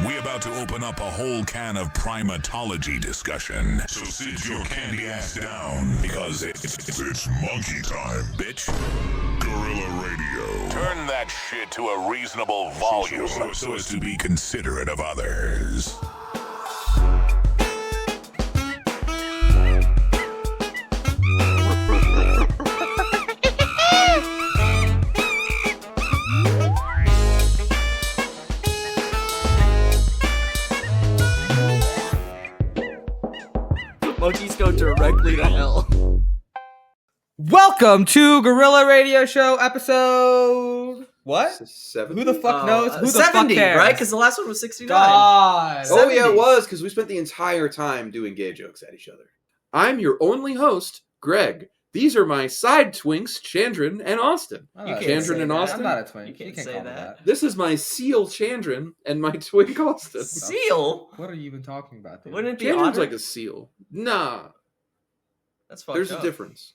We about to open up a whole can of primatology discussion. So sit your candy ass down, because it's monkey time, bitch. Gorilla Radio. Turn that shit to a reasonable volume so as to be considerate of others. Monkeys go directly to hell. Welcome to Gorilla Radio Show episode... What? 70? Who the fuck knows? Who the 70, fuck cares? right? Because the last one was 69. God. Oh yeah, 70s. it was, because we spent the entire time doing gay jokes at each other. I'm your only host, Greg. These are my side twinks, Chandran and Austin. You can't Chandran say and that. Austin? I'm not a twin. You can't can't say call me that. This is my seal, Chandran, and my twink, Austin. Seal? What are you even talking about, dude? Wouldn't it be Chandran's otter? like a seal. Nah, That's fucked there's up. a difference.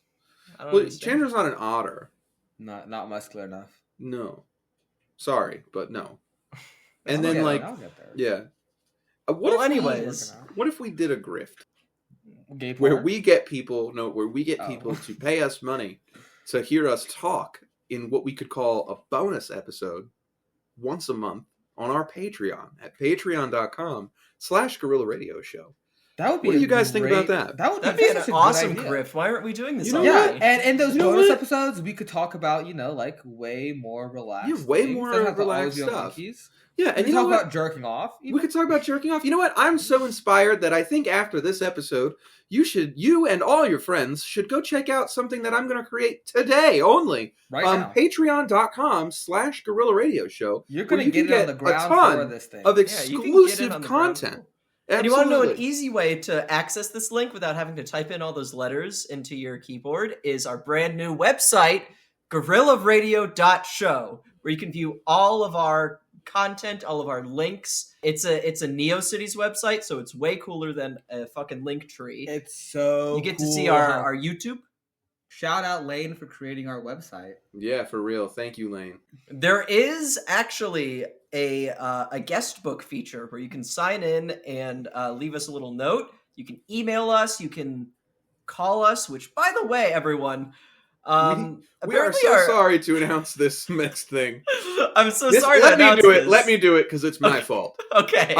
I don't Well, understand. Chandran's not an otter. Not muscular enough. No. Sorry, but no. I'll And then, get like, there, I'll get there. yeah. Well, anyways. What if we did a grift? Gay Where porn? we get people Oh. to pay us money to hear us talk in what we could call a bonus episode once a month on our Patreon at patreon.com/Gorilla Radio Show. That would be What do a you guys think about great- that? That'd be that's an such a good awesome idea. grift. Why aren't we doing this You know already? what? And in those You know bonus what? episodes, we could talk about, like way more relaxed Yeah, way things. more Doesn't have to relaxed always be on stuff. monkeys. Yeah, We and could you know talk what? about jerking off. We could talk about jerking off. You know what? I'm so inspired that I think after this episode, you and all your friends should go check out something that I'm going to create today only. right now. Patreon.com/Gorilla Radio Show. You're where going you to get can it on the get a ground ton floor of this thing. of Yeah, you can get it exclusive on the ground content. floor. And you want to know an Absolutely. easy way to access this link without having to type in all those letters into your keyboard is our brand new website, gorillaradio.show, where you can view all of our content, all of our links. It's a NeoCities website, so it's way cooler than a fucking link tree. It's so You get to cool see how- our YouTube. Shout out Lane for creating our website. Yeah, for real. Thank you, Lane. There is actually a guest book feature where you can sign in and leave us a little note. You can email us. You can call us. Which, by the way, everyone, We are apparently so sorry to announce this next thing. I'm so This- sorry. let to me announce do it. this. Let me do it because it's my fault. Okay.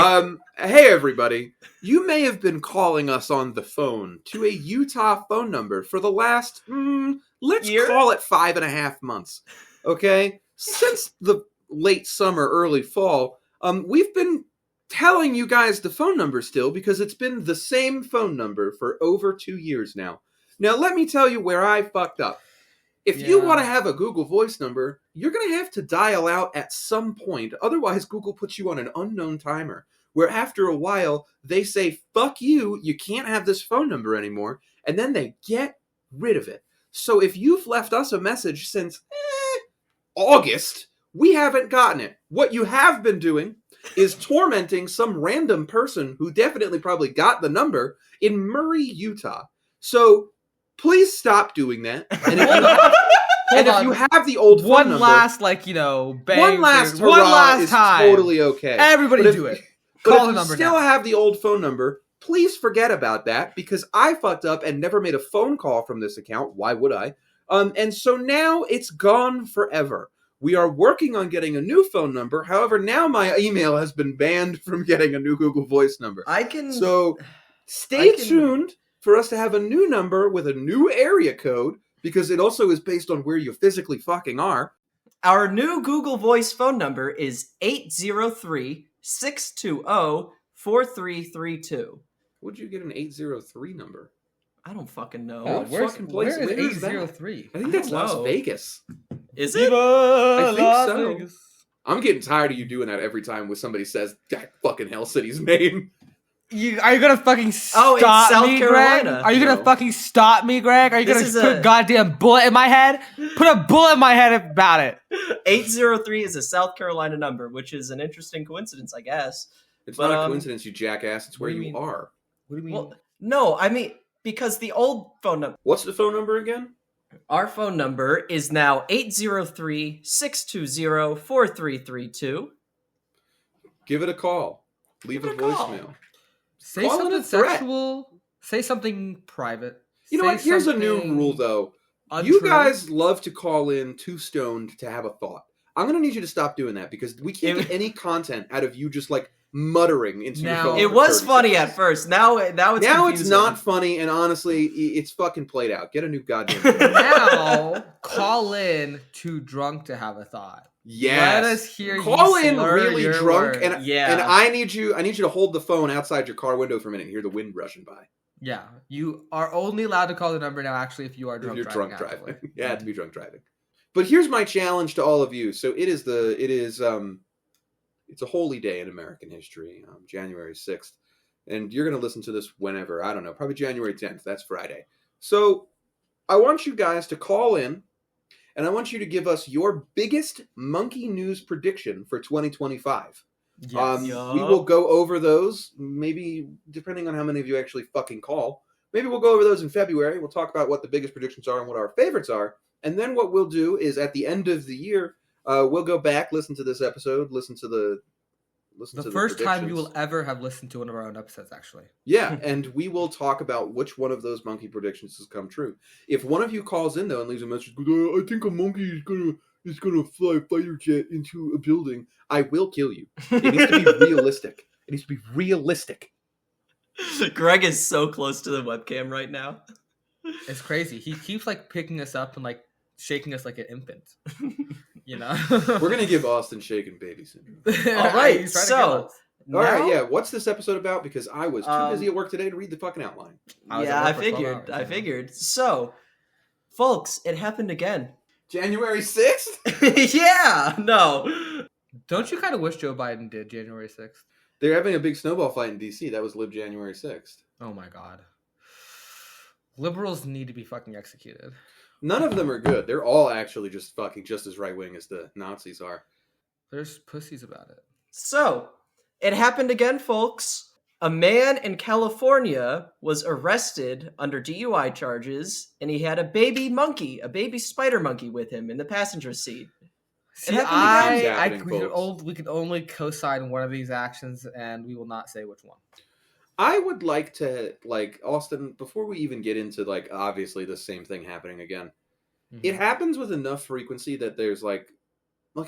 Hey everybody. You may have been calling us on the phone to a Utah phone number for the last, let's Year? call it 5.5 months. Okay? Since the late summer, early fall, we've been telling you guys the phone number still because it's been the same phone number for over 2 years now. Now let me tell you where I fucked up. If you Yeah. want to have a Google Voice number, you're going to have to dial out at some point. Otherwise, Google puts you on an unknown timer, where after a while, they say, fuck you, you can't have this phone number anymore, and then they get rid of it. So if you've left us a message since August, we haven't gotten it. What you have been doing is tormenting some random person who definitely probably got the number in Murray, Utah. So please stop doing that. And if you have the old phone One number, last, bang. one last one hurrah last is time. totally okay. Everybody But if- do it. But Call if the you number still now. have the old phone number, please forget about that because I fucked up and never made a phone call from this account. Why would I? And so now it's gone forever. We are working on getting a new phone number. However, now my email has been banned from getting a new Google Voice number. I can. So stay I can- tuned for us to have a new number with a new area code because it also is based on where you physically fucking are. Our new Google Voice phone number is 803-620-4332. Would you get an 803 number? I don't fucking know. Oh, What where's, fucking place- where is where is that? 803? I think I that's don't Las know. Vegas. Is it? I think so. I'm getting tired of you doing that every time when somebody says that fucking Hell City's name. Are you gonna fucking stop Oh, it's South me, Carolina. Greg? Are you No. gonna fucking stop me, Greg? Are you This gonna is put a- a goddamn bullet in my head? Put a bullet in my head about it. 803 is a South Carolina number, which is an interesting coincidence, I guess. It's But, not a coincidence, you jackass. It's where what do you you mean? are. What do you mean? Well, no, I mean, because the old phone number, What's the phone number again? our phone number is now 803-620-4332. Give it a call. Leave a Give it a call. voicemail. Say Call it something a threat. sexual. Say something private. You know Say what? Here's a new something rule, though. untrue. You guys love to call in too stoned to have a thought. I'm going to need you to stop doing that because we can't get any content out of you just like muttering into your phone. It for was 30 funny seconds. at first. Now it's confusing. not funny, and honestly, it's fucking played out. Get a new goddamn. Now call in too drunk to have a thought. Yes. Let us hear you Call in slur really your drunk, words. and I need you to hold the phone outside your car window for a minute and hear the wind rushing by. Yeah, you are only allowed to call the number now. Actually, if you are drunk, You're driving, drunk driving. actually. Yeah, to be drunk driving. But here's my challenge to all of you. So it's a holy day in American history, January 6th. And you're going to listen to this whenever, I don't know, probably January 10th. That's Friday. So I want you guys to call in, and I want you to give us your biggest monkey news prediction for 2025. Yes. We will go over those, maybe depending on how many of you actually fucking call. Maybe we'll go over those in February. We'll talk about what the biggest predictions are and what our favorites are. And then what we'll do is at the end of the year, we'll go back, listen to this episode, listen to the first time you predictions. will ever have listened to one of our own episodes, actually. Yeah, and we will talk about which one of those monkey predictions has come true. If one of you calls in though and leaves a message, I think a monkey is gonna fly a fighter jet into a building, I will kill you. It needs to be realistic. It needs to be realistic. Greg is so close to the webcam right now. It's crazy. He keeps like picking us up and like shaking us like an infant. You know. We're gonna give Austin shaken baby syndrome. All right, He's trying to so kill us. All right, now- yeah. What's this episode about? Because I was too busy at work today to read the fucking outline. I was Yeah, at I work for 12 figured. hours, I you know. figured. So, folks, it happened again. January 6th? Yeah, no. Don't you kind of wish Joe Biden did January 6th? They're having a big snowball fight in D.C. That was Live January 6th. Oh my god. Liberals need to be fucking executed. None of them are good. They're all actually just fucking just as right-wing as the Nazis are. There's pussies about it. So, it happened again, folks. A man in California was arrested under DUI charges, and he had a baby monkey, a baby spider monkey with him in the passenger seat. See, happened again. we can only co-sign one of these actions, and we will not say which one. I would like to, Austin, before we even get into, obviously the same thing happening again, it happens with enough frequency that there's,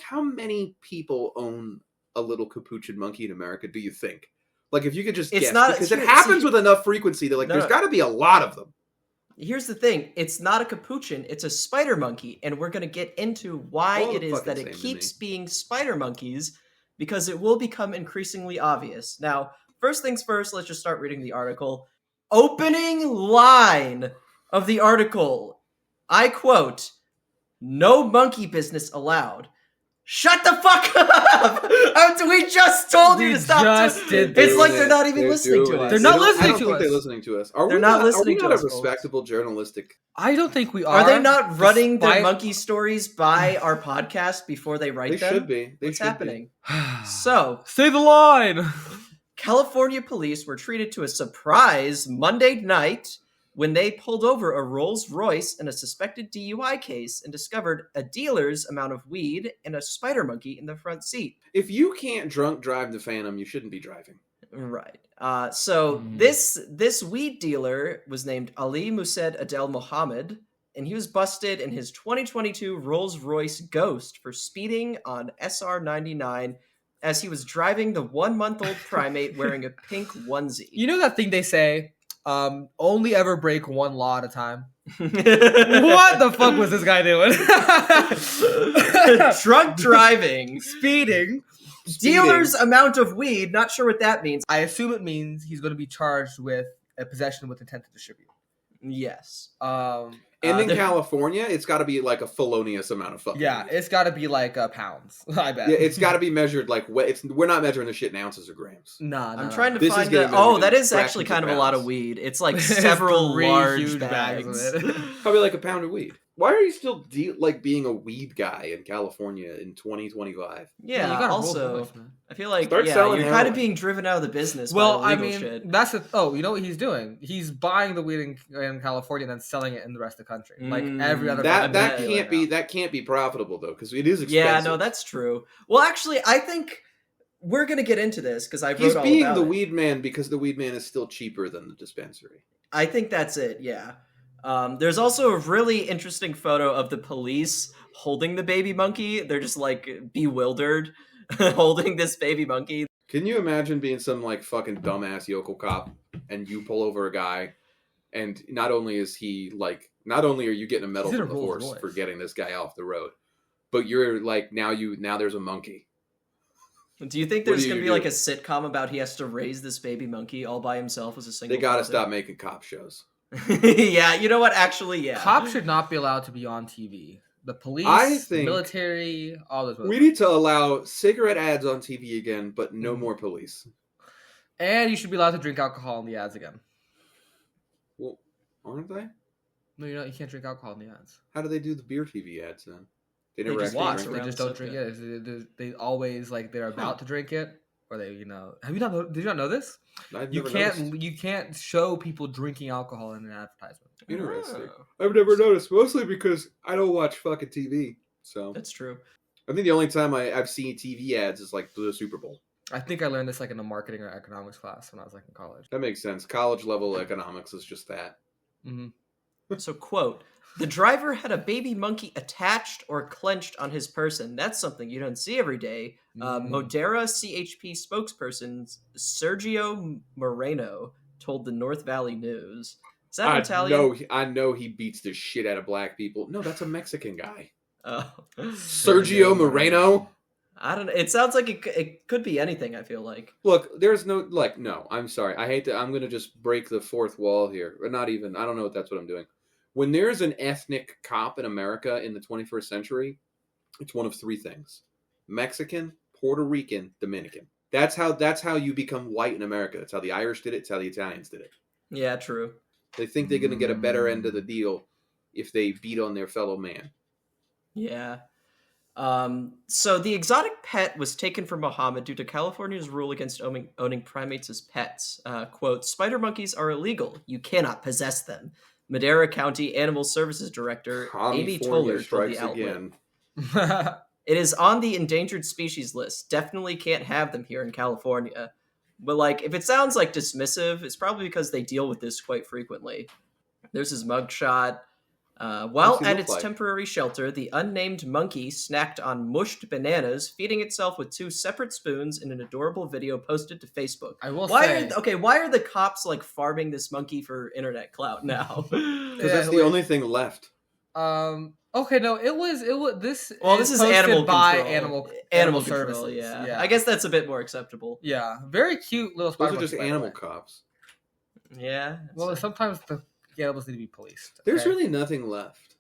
how many people own a little capuchin monkey in America, do you think? If you could just guess. Because it happens with enough frequency that, there's got to be a lot of them. Here's the thing. It's not a capuchin. It's a spider monkey. And we're going to get into why it is that it keeps being spider monkeys, because it will become increasingly obvious. Now, first things first, let's just start reading the article. Opening line of the article. I quote, "No monkey business allowed." Shut the fuck up! We just told you to stop. It's like they're not even listening to us. They're not listening I don't to think us. they're listening to us. They're not listening to us, Are we not a folks. respectable journalistic? I don't think we are. Are they not running their despite- monkey stories by our podcast before they write They them? should be. What's happening? So, say the line. California police were treated to a surprise Monday night when they pulled over a Rolls-Royce in a suspected DUI case and discovered a dealer's amount of weed and a spider monkey in the front seat. If you can't drunk drive the Phantom, you shouldn't be driving. Right. This weed dealer was named Ali Mused Adel Mohammed, and he was busted in his 2022 Rolls-Royce Ghost for speeding on SR 99 as he was driving the 1-month-old primate wearing a pink onesie. You know that thing they say, only ever break one law at a time? What the fuck was this guy doing? Drunk driving. Speeding. Dealer's amount of weed, not sure what that means. I assume it means he's going to be charged with a possession with intent to distribute. Yes. And in California, it's got to be a felonious amount of fucking. Yeah, it's got to be pounds. I bet. Yeah, it's got to be measured we're not measuring the shit in ounces or grams. Nah, I'm trying to This is find getting that. Oh, measured that in is actually kind of a fractions lot of of pounds. weed. It's like several Three large huge bags. of it. Probably a pound of weed. Why are you still being a weed guy in California in 2025? Yeah, you gotta roll also, the dice, man. I feel like Start selling you're kind heroin. of being driven out of the business Well, by I illegal mean, shit. that's you know what he's doing? He's buying the weed in California and then selling it in the rest of the country, like every other. That fucking can't dealer now. can't be profitable though, because it is expensive. Yeah, no, that's true. Well, actually, I think we're gonna get into this because I wrote He's all being about the it. weed man because the weed man is still cheaper than the dispensary. I think that's it. Yeah. There's also a really interesting photo of the police holding the baby monkey. They're just like bewildered holding this baby monkey. Can you imagine being some like fucking dumbass yokel cop and you pull over a guy and not only are you getting a medal He's in from a the Rolls force Royce. for getting this guy off the road, but you're like now there's a monkey. Do you think What there's do going to you be like do? a sitcom about he has to raise this baby monkey all by himself as a single They gotta person? stop making cop shows. Yeah, you know what? Actually, yeah. Cops should not be allowed to be on TV. The police, I the think military, all those. We need to allow cigarette ads on TV again, but no more police. And you should be allowed to drink alcohol in the ads again. Well, aren't they? No, you can't drink alcohol in the ads. How do they do the beer TV ads then? They They never just actually watch drink They around just the don't drink subject. it. They always like they're about to drink it, or they Have you not? Did you not know this? I've You never can't. noticed. You can't show people drinking alcohol in an advertisement. Interesting. Oh, I've never noticed, mostly because I don't watch fucking TV. So that's true. I think the only time I've seen TV ads is like the Super Bowl. I think I learned this like in a marketing or economics class when I was like in college. That makes sense. College level economics is just that. Mm-hmm. So, quote, the driver had a baby monkey attached or clenched on his person. That's something you don't see every day. Modera CHP spokesperson Sergio Moreno told the North Valley News. Is that Italian? I know he beats the shit out of black people. No, that's a Mexican guy. Oh. Sergio Moreno? I don't know. It sounds like it could be anything, I feel like. Look, there's no, no, I'm sorry. I'm going to just break the fourth wall here. Or not even, I don't know if that's what I'm doing. When there's an ethnic cop in America in the 21st century, it's one of three things. Mexican, Puerto Rican, Dominican. That's how you become white in America. That's how the Irish did it. It's how the Italians did it. Yeah, true. They think they're going to get a better end of the deal if they beat on their fellow man. Yeah. So the exotic pet was taken from Muhammad due to California's rule against owning primates as pets. Quote, spider monkeys are illegal. You cannot possess them. Madera County Animal Services Director Amy Toller told the outlet. It is on the endangered species list. Definitely can't have them here in California. But like, if it sounds like dismissive, it's probably because they deal with this quite frequently. There's his mugshot. While at its temporary shelter, the unnamed monkey snacked on mushed bananas, feeding itself with 2 separate spoons in an adorable video posted to Facebook. I will why say, why are the cops like farming this monkey for internet clout now? Because that's the only thing left. Okay, no, it was this. Well, this is posted animal by control. animal control, services. yeah. I guess that's a bit more acceptable. Yeah, very cute little spider Those are just monkeys, by the animal way. cops. Yeah. Well, sometimes the animals need to be policed. There's okay? really nothing left.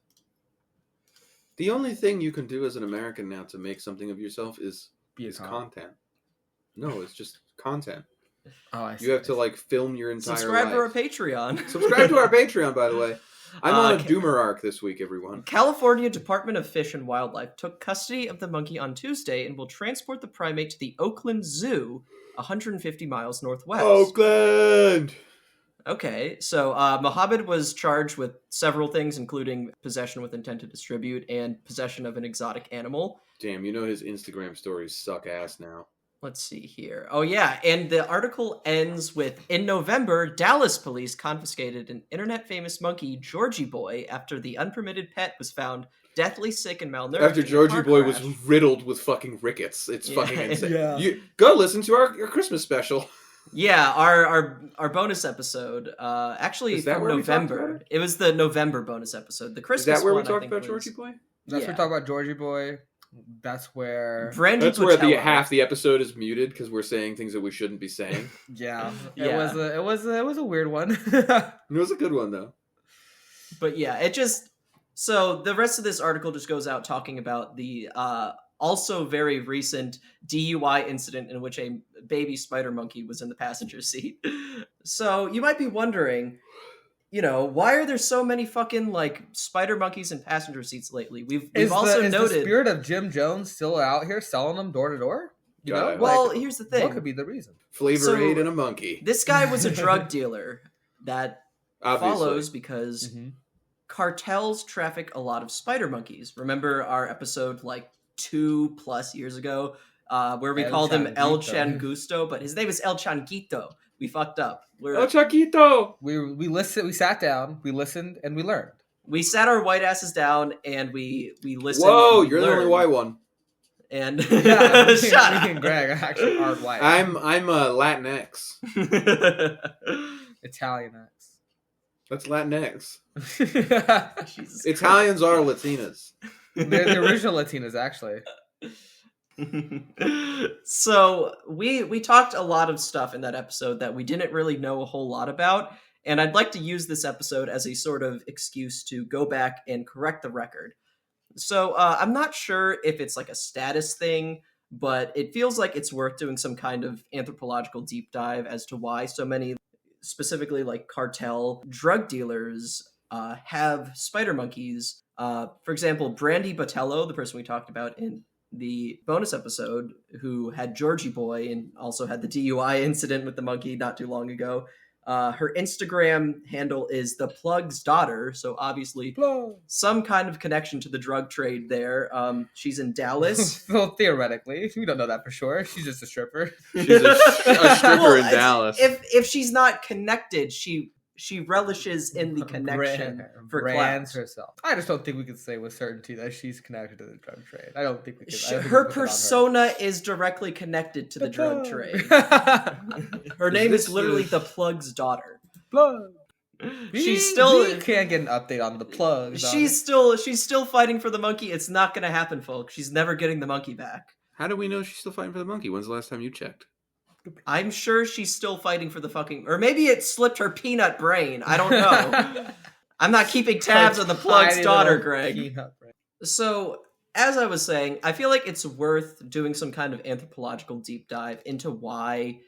The only thing you can do as an American now to make something of yourself is content. No, it's just content. Oh, I see. You have to like film your entire Subscribe life. to our Patreon. Subscribe to our Patreon, by the way. I'm on a doomer arc this week, everyone. California Department of Fish and Wildlife took custody of the monkey on Tuesday and will transport the primate to the Oakland Zoo, 150 miles northwest. Oakland! Okay, so Mohammed was charged with several things, including possession with intent to distribute and possession of an exotic animal. Damn, you know his Instagram stories suck ass now. Let's see here. Oh, yeah, and the article ends with, in November, Dallas police confiscated an internet-famous monkey, Georgie Boy, after the unpermitted pet was found deathly sick and malnourished. After Georgie Boy was riddled with fucking rickets. It's fucking insane. Yeah. You go listen to our Christmas special. Yeah, our bonus episode, actually Is that from where we talked November. about it? It was the November bonus episode. The Is Christmas that where we one, I talked think, about was- Georgie Boy? That's yeah. where we talk about Georgie Boy. That's where. Brandy That's where the Patello. half the episode is muted because we're saying things that we shouldn't be saying. Yeah, Yeah. It was a weird one. It was a good one though. But yeah, it just... So the rest of this article just goes out talking about the also very recent DUI incident in which a baby spider monkey was in the passenger seat. So you might be wondering, why are there so many fucking like spider monkeys in passenger seats lately? We've also is noted... the spirit of Jim Jones still out here selling them door to door? You know, God. Well, like, here's the thing. what could be the reason? Flavor So- Aid and a monkey. This guy was a drug dealer that Obviously. follows because cartels traffic a lot of spider monkeys. Remember our episode like 2+ years ago where we El called him El Changuito. Changusto, but his name is El Changuito. We fucked up. El Chaquito! We listened. We sat down. We listened, and we learned. We sat our white asses down and we listened. Whoa, and we you're the only learned. white one. And Yeah, me shut up. and Greg are actually aren't white. I'm a Latinx. Italian X. That's Latinx. Jesus Italians are Latinas. They're the original Latinas, actually. So we talked a lot of stuff in that episode that we didn't really know a whole lot about, and I'd like to use this episode as a sort of excuse to go back and correct the record. So I'm not sure if it's like a status thing, but it feels like it's worth doing some kind of anthropological deep dive as to why so many, specifically like cartel drug dealers, have spider monkeys. For example, Brandy Botello, the person we talked about in the bonus episode, who had Georgie Boy and also had the DUI incident with the monkey not too long ago. Her Instagram handle is the Plug's daughter, so obviously some kind of connection to the drug trade there. She's in Dallas. Well, theoretically, we don't know that for sure. She's just a stripper. She's a stripper Well, in Dallas. If she's not connected, she relishes in the connection for brands clout. herself. I just don't think we can say with certainty that she's connected to the drug trade. I don't think we can. I don't think we Her can put it on persona is directly connected to the drug trade. Her name is literally the Plug's daughter. Plug. She's still We can't get an update on the plug. she's still fighting for the monkey. It's not gonna happen, folks. She's never getting the monkey back. How do we know she's still fighting for the monkey? When's the last time you checked? I'm sure she's still fighting for the fucking... Or maybe it slipped her peanut brain. I don't know. I'm not keeping tabs on the Plug's daughter, Greg. So, as I was saying, I feel like it's worth doing some kind of anthropological deep dive into why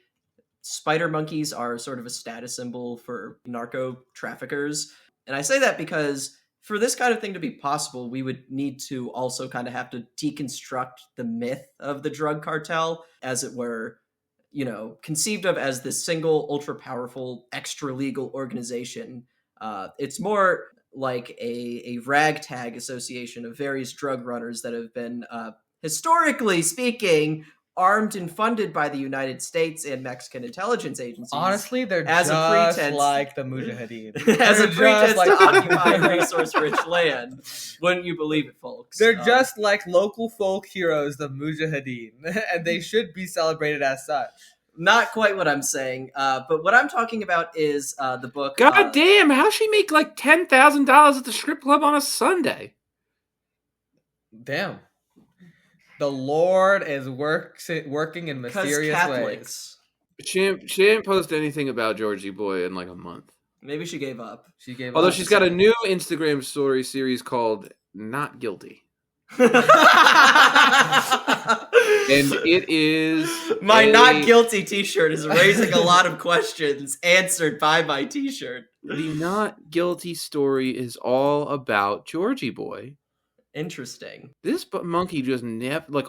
spider monkeys are sort of a status symbol for narco traffickers. And I say that because for this kind of thing to be possible, we would need to also kind of have to deconstruct the myth of the drug cartel, as it were, you know, conceived of as this single, ultra-powerful, extra-legal organization. It's more like a ragtag association of various drug runners that have been, historically speaking, armed and funded by the United States and Mexican intelligence agencies. Honestly, they're as just a pretense, like the Mujahideen. as a They're pretense just like- to occupy resource-rich land. Wouldn't you believe it, folks? They're just like local folk heroes, the Mujahideen, and they should be celebrated as such. Not quite what I'm saying, but what I'm talking about is the book. God damn, how'd she make like $10,000 at the strip club on a Sunday? Damn. The Lord is working in mysterious ways. She didn't post anything about Georgie Boy in like a month. Maybe she gave up. She gave Although up. she's got a new Instagram story series called Not Guilty. And it is My not guilty t-shirt is raising a lot of questions answered by my t-shirt. The Not Guilty story is all about Georgie Boy. Interesting. This monkey just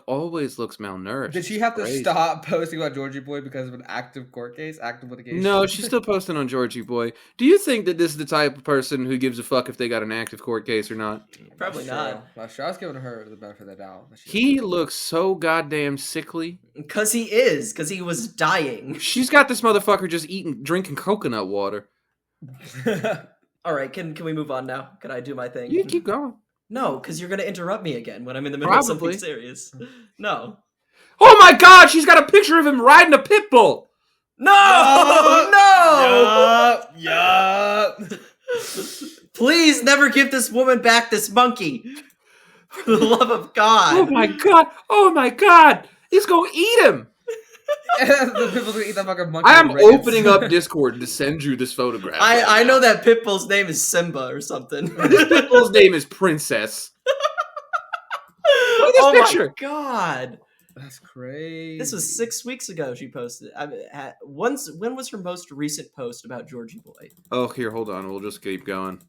always looks malnourished. Did she have to Crazy. stop posting about Georgie Boy because of an active court case, active litigation? No, she's still posting on Georgie Boy. Do you think that this is the type of person who gives a fuck if they got an active court case or not? Probably not. Not sure. I was giving her the benefit of the doubt. He looks so goddamn sickly. Because he was dying. She's got this motherfucker just drinking coconut water. All right, can we move on now? Can I do my thing? You keep going. No, because you're going to interrupt me again when I'm in the middle of something serious. No. Oh my god, she's got a picture of him riding a pit bull! No! No! Yup. Please never give this woman back this monkey. For the love of God. Oh my god! He's gonna eat him! The people who eat that fucking monkey. I am with ribs. opening up Discord to send you this photograph. I know that Pitbull's name is Simba or something. This pit bull's name is Princess. Look at this picture. My God. That's crazy. This was 6 weeks ago she posted. When was her most recent post about Georgie Boy? Oh, here, hold on. We'll just keep going.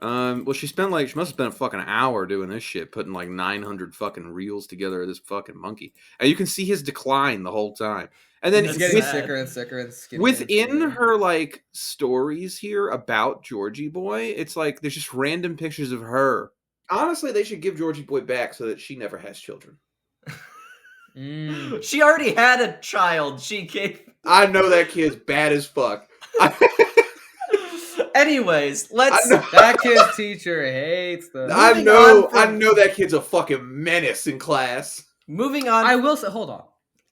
Well, she must have spent a fucking hour doing this shit, putting like 900 fucking reels together of this fucking monkey. And you can see his decline the whole time. And then He's getting sicker and sicker and skinnier. within her like stories here about Georgie Boy, it's like there's just random pictures of her. Honestly, they should give Georgie Boy back so that she never has children. She already had a child. She gave. I know that kid's bad as fuck. Anyways, let's. That kid's teacher hates the. I know that kid's a fucking menace in class. Moving on. I will say, hold on.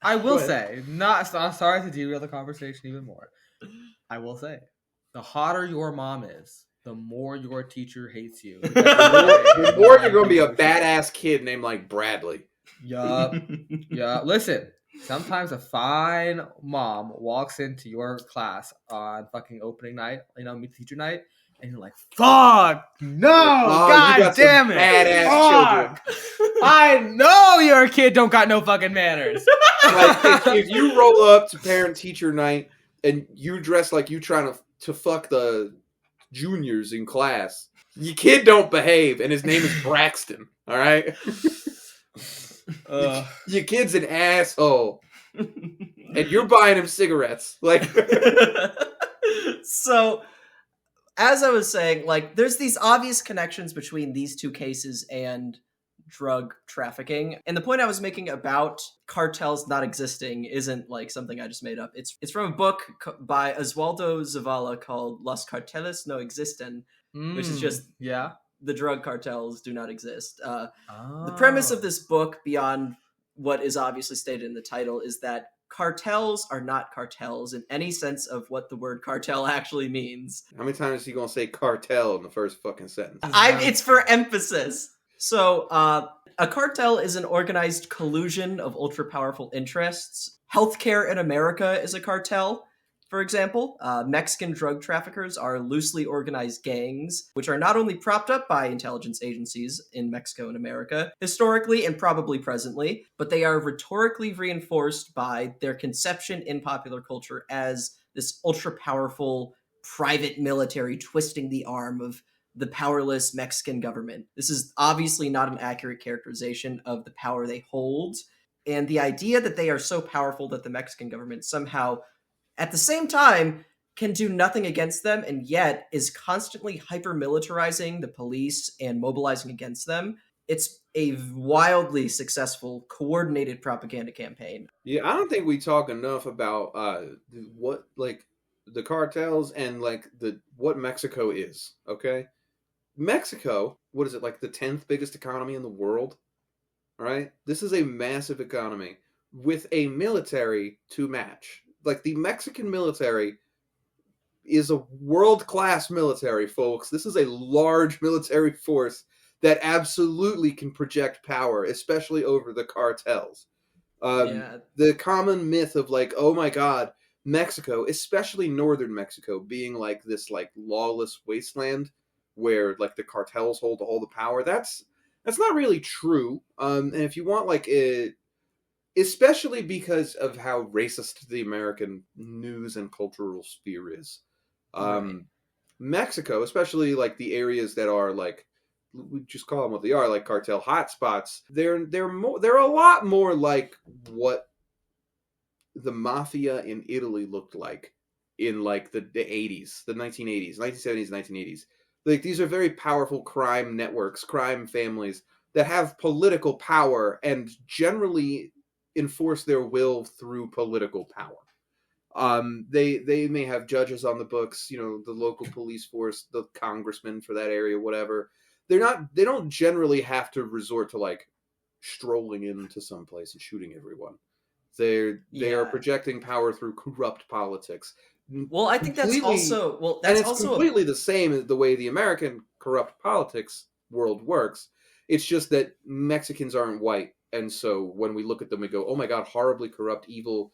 I will say, I'm sorry to derail the conversation even more. I will say, the hotter your mom is, the more your teacher hates you. The more you're going to be a badass kid named like Bradley. Yup. Yeah. Listen, sometimes a fine mom walks into your class on fucking opening night, meet the teacher night, and you're like, fuck, no, god damn it. Badass children. I know your kid don't got no fucking manners. Like, if you roll up to parent-teacher night and you dress like you trying to fuck the juniors in class, your kid don't behave, and his name is Braxton, all right? Your kid's an asshole. And you're buying him cigarettes. Like, so, as I was saying, like, there's these obvious connections between these two cases and drug trafficking. And the point I was making about cartels not existing isn't like something I just made up. It's from a book by Oswaldo Zavala called Los Carteles no existen, which is just the drug cartels do not exist. The premise of this book, beyond what is obviously stated in the title, is that cartels are not cartels in any sense of what the word cartel actually means. How many times is he gonna say cartel in the first fucking sentence? It's for emphasis. So, a cartel is an organized collusion of ultra-powerful interests. Healthcare in America is a cartel, for example. Mexican drug traffickers are loosely organized gangs, which are not only propped up by intelligence agencies in Mexico and America, historically and probably presently, but they are rhetorically reinforced by their conception in popular culture as this ultra-powerful private military twisting the arm of the powerless Mexican government. This is obviously not an accurate characterization of the power they hold, and the idea that they are so powerful that the Mexican government somehow, at the same time, can do nothing against them, and yet is constantly hyper-militarizing the police and mobilizing against them. It's a wildly successful, coordinated propaganda campaign. Yeah, I don't think we talk enough about what, like, the cartels and, like, what Mexico is, okay? Mexico, what is it, like the 10th biggest economy in the world? Right? This is a massive economy with a military to match. Like, the Mexican military is a world-class military, folks. This is a large military force that absolutely can project power, especially over the cartels. The common myth of, like, oh my god, Mexico, especially northern Mexico, being like this like lawless wasteland where like the cartels hold all the power. That's not really true. And if you want like especially because of how racist the American news and cultural sphere is. Mexico, especially like the areas that are like, we just call them what they are, like cartel hotspots. They're a lot more like what the mafia in Italy looked like in like the 80s, the 1980s, 1970s, 1980s. Like, these are very powerful crime networks, crime families that have political power and generally enforce their will through political power. They may have judges on the books, the local police force, the congressman for that area, whatever. They don't generally have to resort to like strolling into some place and shooting everyone. They are projecting power through corrupt politics. Well, I think that's also completely the same as the way the American corrupt politics world works. It's just that Mexicans aren't white, and so when we look at them, we go, "Oh my god, horribly corrupt, evil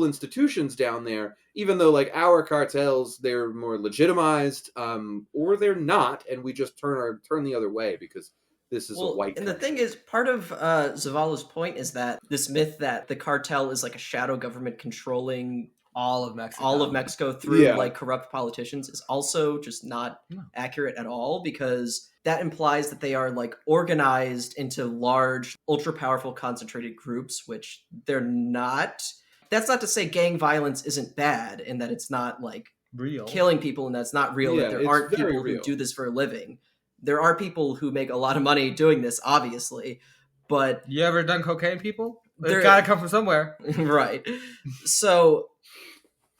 institutions down there." Even though, like, our cartels, they're more legitimized, or they're not, and we just turn the other way because this is a white. And the thing is, part of Zavala's point is that this myth that the cartel is like a shadow government controlling all of Mexico through like corrupt politicians is also just not accurate at all, because that implies that they are like organized into large, ultra powerful, concentrated groups, which they're not. That's not to say gang violence isn't bad and that it's not like real killing people and that's not real, that there aren't people who do this for a living. There are people who make a lot of money doing this, obviously, but you ever done cocaine, people? It's gotta come from somewhere. Right. So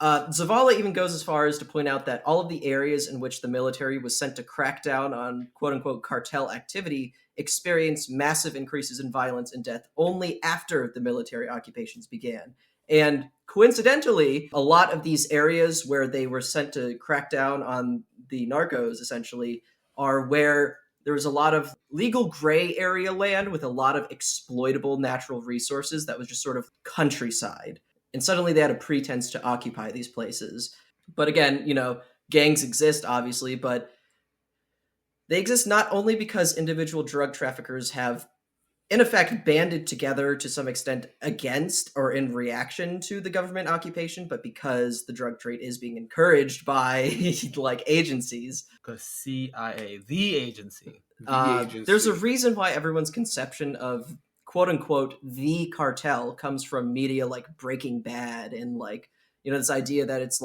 Zavala even goes as far as to point out that all of the areas in which the military was sent to crack down on quote-unquote cartel activity experienced massive increases in violence and death only after the military occupations began. And coincidentally, a lot of these areas where they were sent to crack down on the narcos, essentially, are where there was a lot of legal gray area land with a lot of exploitable natural resources that was just sort of countryside. And suddenly they had a pretense to occupy these places. But again, gangs exist, obviously, but they exist not only because individual drug traffickers have, in effect, banded together to some extent against or in reaction to the government occupation, but because the drug trade is being encouraged by, agencies. The CIA, the agency. There's a reason why everyone's conception of quote-unquote the cartel comes from media like Breaking Bad and this idea that it's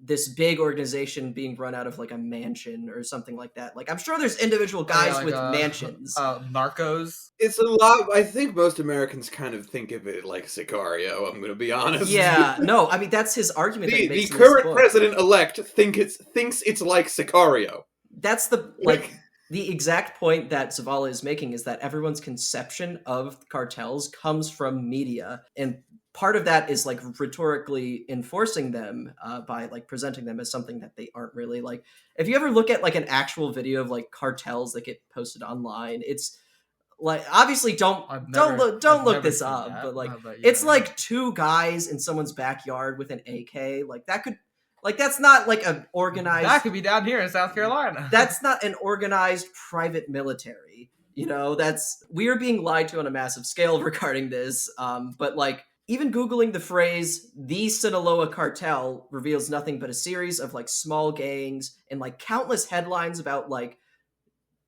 this big organization being run out of a mansion or something like that. I'm sure there's individual guys with mansions. Narcos. It's a lot. I think most Americans kind of think of it like Sicario. I'm going to be honest. Yeah, no, I mean that's his argument. The current president-elect thinks it's like Sicario. That's the the exact point that Zavala is making is that everyone's conception of cartels comes from media, and part of that is rhetorically enforcing them by presenting them as something that they aren't really. If you ever look at an actual video of cartels that get posted online, it's obviously don't look this up, that, but it's two guys in someone's backyard with an AK. That could that's not an organized. That could be down here in South Carolina. That's not an organized private military. We are being lied to on a massive scale regarding this. But even Googling the phrase "the Sinaloa cartel" reveals nothing but a series of small gangs and countless headlines about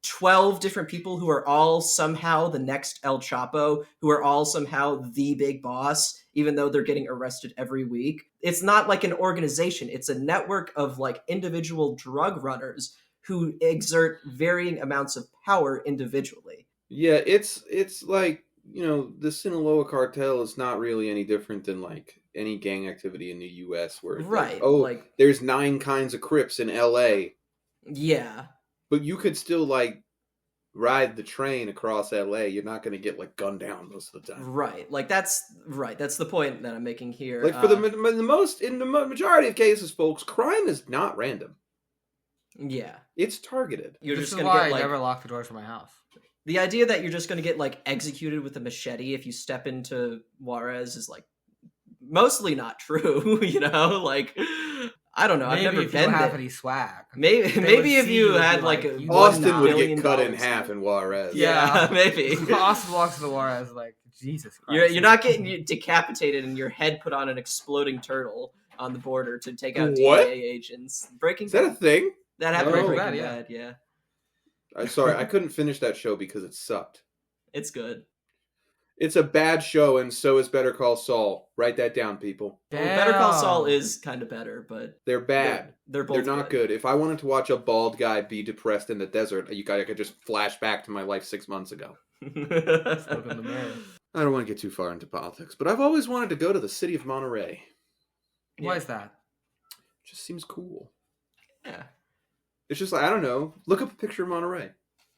12 different people who are all somehow the next El Chapo, who are all somehow the big boss, even though they're getting arrested every week. It's not an organization. It's a network of individual drug runners who exert varying amounts of power individually. Yeah, it's the Sinaloa cartel is not really any different than any gang activity in the U.S. where there's 9 kinds of Crips in L.A. Yeah. But you could still ride the train across LA. You're not going to get gunned down most of the time. Right. That's the point that I'm making here. For the majority of cases, folks, crime is not random. Yeah. It's targeted. You're this just is going to why get I never lock the doors for my house. The idea that you're just going to get executed with a machete if you step into Juarez is mostly not true. I don't know. Maybe I've never if been you don't have there. any swag. Maybe if you had Austin would get cut in half in Juarez. Yeah, maybe. Austin walks to the Juarez Jesus Christ. You're not getting decapitated and your head put on an exploding turtle on the border to take out What? DEA agents. Breaking Is that a thing? That happened in Breaking Breaking Bad, Bad, yeah. I'm sorry, I couldn't finish that show because it sucked. It's good. It's a bad show, and so is Better Call Saul. Write that down, people. Well, Better Call Saul is kind of better, but they're bad. They're both not good. If I wanted to watch a bald guy be depressed in the desert, I could just flash back to my life 6 months ago. Look in the mirror. I don't want to get too far into politics, but I've always wanted to go to the city of Monterey. Why is that? It just seems cool. Yeah. It's just I don't know. Look up a picture of Monterey.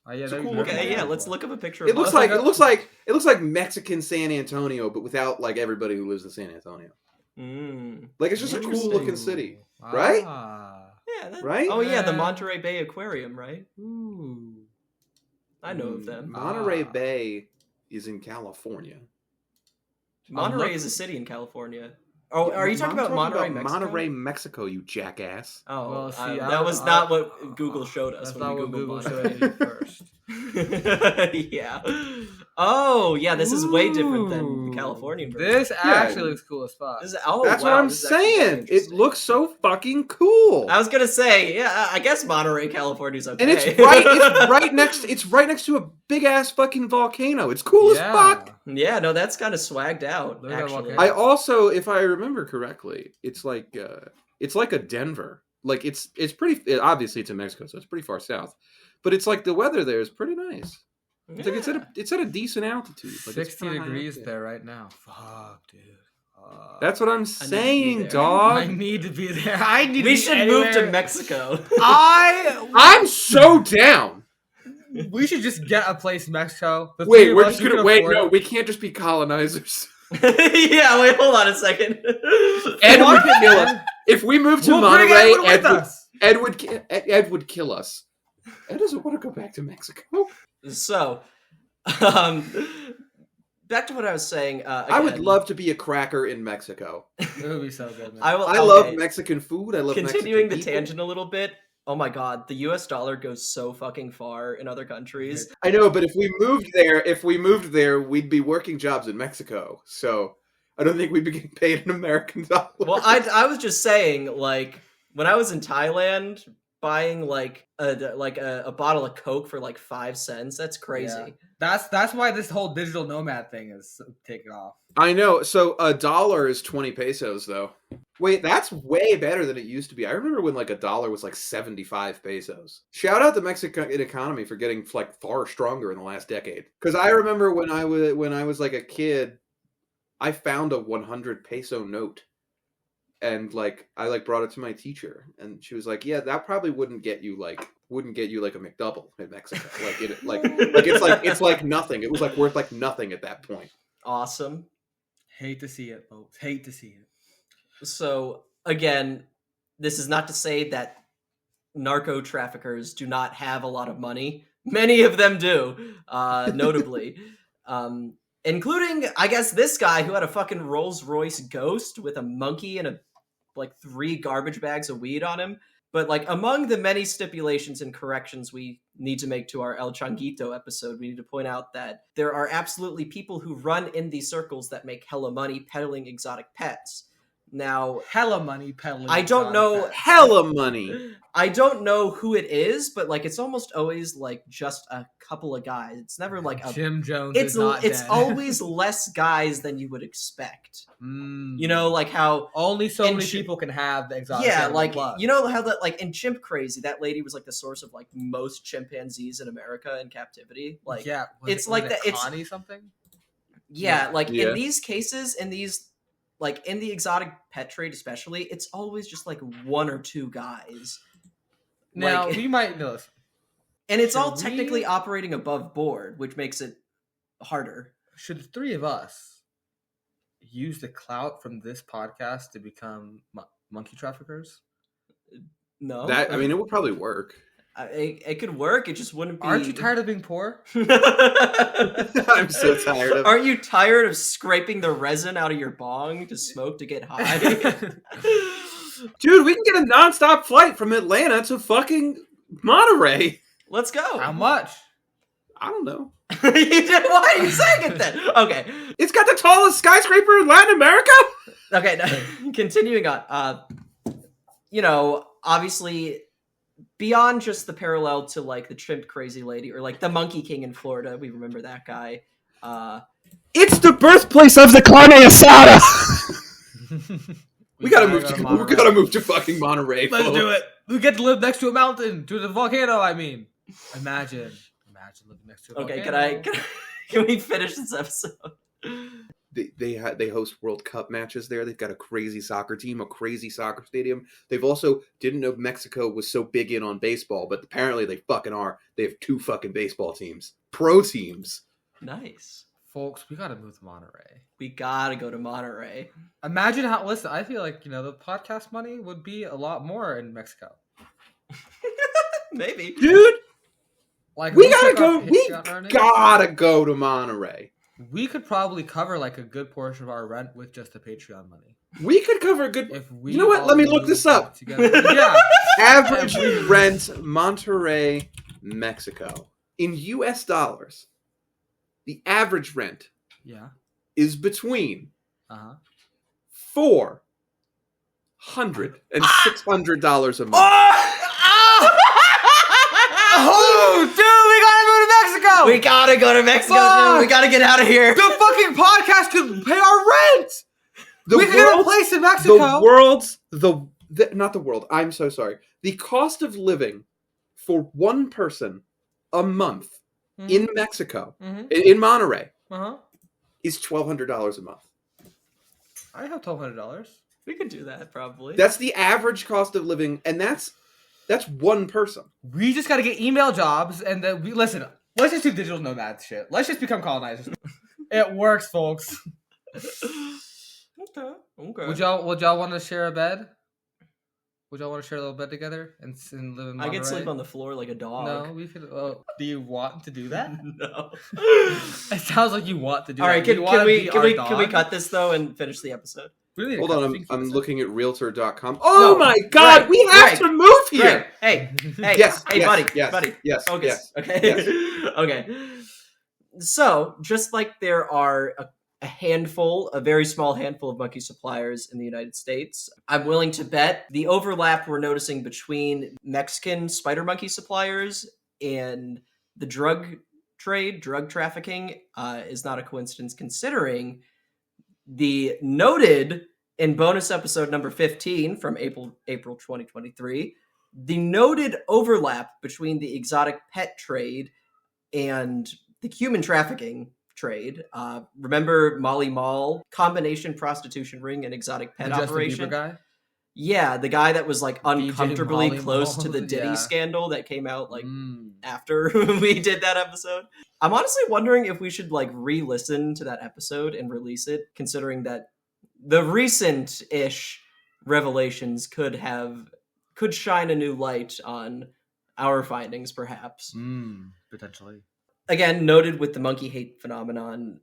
Yeah, it's cool. Okay, yeah. Let's look up a picture. It looks like Mexican San Antonio, but without everybody who lives in San Antonio. It's just a cool looking city, right? Yeah. Right? Oh yeah, the Monterey Bay Aquarium, right? Ooh. I know of them. Monterey Bay is in California. Monterey is a city in California. Oh, are you talking about Monterey, Mexico? Mexico? Monterey, Mexico, you jackass. Oh, well, see, that was not what Google showed us. That's when not we what Google Monterey. showed you first. Yeah. Oh, yeah. This is way different than the Californian version. This actually looks cool as fuck. That's what I'm saying. It looks so fucking cool. I was gonna say, yeah. I guess Monterey, California's okay. And it's right next to a big ass fucking volcano. It's cool as fuck. Yeah, no, that's kind of swagged out. Actually, I also, if I remember correctly, it's like a Denver. It's pretty. Obviously, it's in Mexico, so it's pretty far south. But it's the weather there is pretty nice. It's like it's at a decent altitude. Like 60 degrees there right now. Fuck, dude. That's what I'm saying, dog. I need to be there. I need. We to should anywhere. move to Mexico. I'm so down. We should just get a place in Mexico. Wait, we're just gonna wait. No, we can't just be colonizers. Yeah, wait, hold on a second. Ed would kill us. If we move to Monterey, Ed would kill us. Ed doesn't want to go back to Mexico. So, back to what I was saying. Again, I would love to be a cracker in Mexico. It would be so good, man. I love Mexican food. I love continuing Mexican the people. tangent a little bit. Oh my god, the US dollar goes so fucking far in other countries. I know, but if we moved there, we'd be working jobs in Mexico. So I don't think we'd be getting paid in American dollars. Well, I was just saying, like, when I was in Thailand, buying like a bottle of Coke for like 5 cents, that's crazy. Yeah. That's why this whole digital nomad thing is taking off. I know. So $1 is 20 pesos, though. Wait, that's way better than it used to be. I remember when like $1 was like 75 pesos. Shout out the Mexican economy for getting like far stronger in the last decade. Because I remember when I was like a kid, I found a 100 peso note, and like I brought it to my teacher, and she was like, "Yeah, that probably wouldn't get you like a McDouble in Mexico. It's like nothing. It was like worth like nothing at that point." Awesome. Hate to see it, folks. Hate to see it. So, again, this is not to say that narco traffickers do not have a lot of money. Many of them do, notably. Including, I guess, this guy who had a fucking Rolls Royce Ghost with a monkey and 3 garbage bags of weed on him. But, like, among the many stipulations and corrections we need to make to our El Changuito episode, we need to point out that there are absolutely people who run in these circles that make hella money peddling exotic pets. Now, hella money peddling. I don't know. Hella money. I don't know who it is, but like it's almost always like just a couple of guys. It's never like a Jim Jones. It's dead. Always less guys than you would expect. You know, like how only so many people can have the exotic. Yeah, like you know how that like in Chimp Crazy, that lady was like the source of like most chimpanzees in America in captivity. Like yeah, it's like that. It's Connie something. Yeah, like in these cases, in these. Like, in the exotic pet trade especially, it's always just, like, 1 or 2 guys. Now, like, we might know this. And it's all technically operating above board, which makes it harder. Should the 3 of us use the clout from this podcast to become monkey traffickers? No. I mean, it would probably work. It could work. It just wouldn't be. Aren't you tired of being poor? I'm so tired of. Aren't you tired of scraping the resin out of your bong to smoke to get high? Dude, we can get a nonstop flight from Atlanta to fucking Monterey. Let's go. How much? I don't know. Why are you saying it then? Okay. It's got the tallest skyscraper in Latin America. Okay, now, continuing on. You know, obviously, beyond just the parallel to like the Chimp Crazy lady or like the Monkey King in Florida, we remember that guy. It's the birthplace of the carne asada. We gotta move to fucking Monterey. Let's do it. We get to live next to a mountain, to the volcano. I mean, imagine living next to a volcano. Okay, can we finish this episode? They host World Cup matches there. They've got a crazy soccer team, a crazy soccer stadium. They've also didn't know Mexico was so big in on baseball, but apparently they fucking are. They have 2 fucking baseball teams, pro teams. Nice, folks. We gotta move to Monterey. We gotta go to Monterey. Imagine how. Listen, I feel like the podcast money would be a lot more in Mexico. Maybe, dude. Like we gotta go. We gotta go to Monterey. We could probably cover like a good portion of our rent with just the Patreon money. We could cover a good. If we you know what? Let me look this up. Yeah. Average rent Monterey, Mexico in U.S. dollars. The average rent, is between $400 and $600 a month. Oh, dude, we gotta go to Mexico. We gotta go to Mexico, dude. We gotta get out of here. The fucking podcast could pay our rent. We could get a place in Mexico. Not the world. I'm so sorry. The cost of living for one person a month in Mexico, in Monterey, is $1,200 a month. I have $1,200. We could do that probably. That's the average cost of living, and that's one person. We just got to get email jobs, and then listen. Let's just do digital nomad shit. Let's just become colonizers. It works, folks. Okay. Would y'all want to share a bed? Would y'all want to share a little bed together and live in Monterey? I could sleep on the floor like a dog. No, we could. Do you want to do that? No. It sounds like you want to do All right, that. can we cut this though and finish the episode? Really? Hold on, I'm looking at Realtor.com. Oh my God, Greg, we have to move here. Greg, hey, Yes, hey, yes, buddy, yes, buddy. yes, Focus. yes, Okay. yes. Okay. So, just like there are a very small handful of monkey suppliers in the United States, I'm willing to bet the overlap we're noticing between Mexican spider monkey suppliers and the drug trafficking, is not a coincidence, considering the noted in bonus episode number 15 from April 2023, the noted overlap between the exotic pet trade and the human trafficking trade. Remember Molly Mall, combination prostitution ring and exotic pet operation? Bieber guy? Yeah, the guy that was like uncomfortably Molly close Mall, to the Diddy yeah. scandal that came out like after we did that episode. I'm honestly wondering if we should like re-listen to that episode and release it, considering that the recent-ish revelations could shine a new light on our findings, perhaps. Potentially. Again, noted with the monkey hate phenomenon,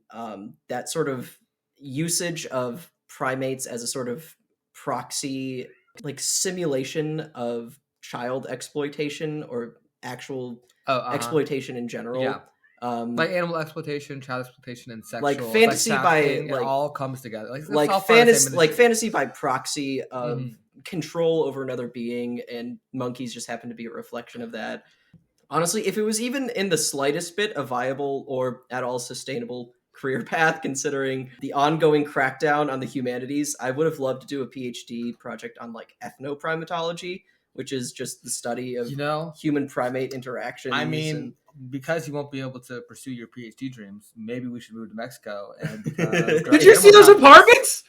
that sort of usage of primates as a sort of proxy, like simulation of child exploitation or actual exploitation in general. Yeah. Like animal exploitation, child exploitation, and sexual, like fantasy it all comes together. Fantasy by proxy of control over another being, and monkeys just happen to be a reflection of that. Honestly, if it was even in the slightest bit a viable or at all sustainable career path, considering the ongoing crackdown on the humanities, I would have loved to do a PhD project on like ethnoprimatology, which is just the study of human primate interactions. I mean, because you won't be able to pursue your PhD dreams, maybe we should move to Mexico and Did you see those apartments?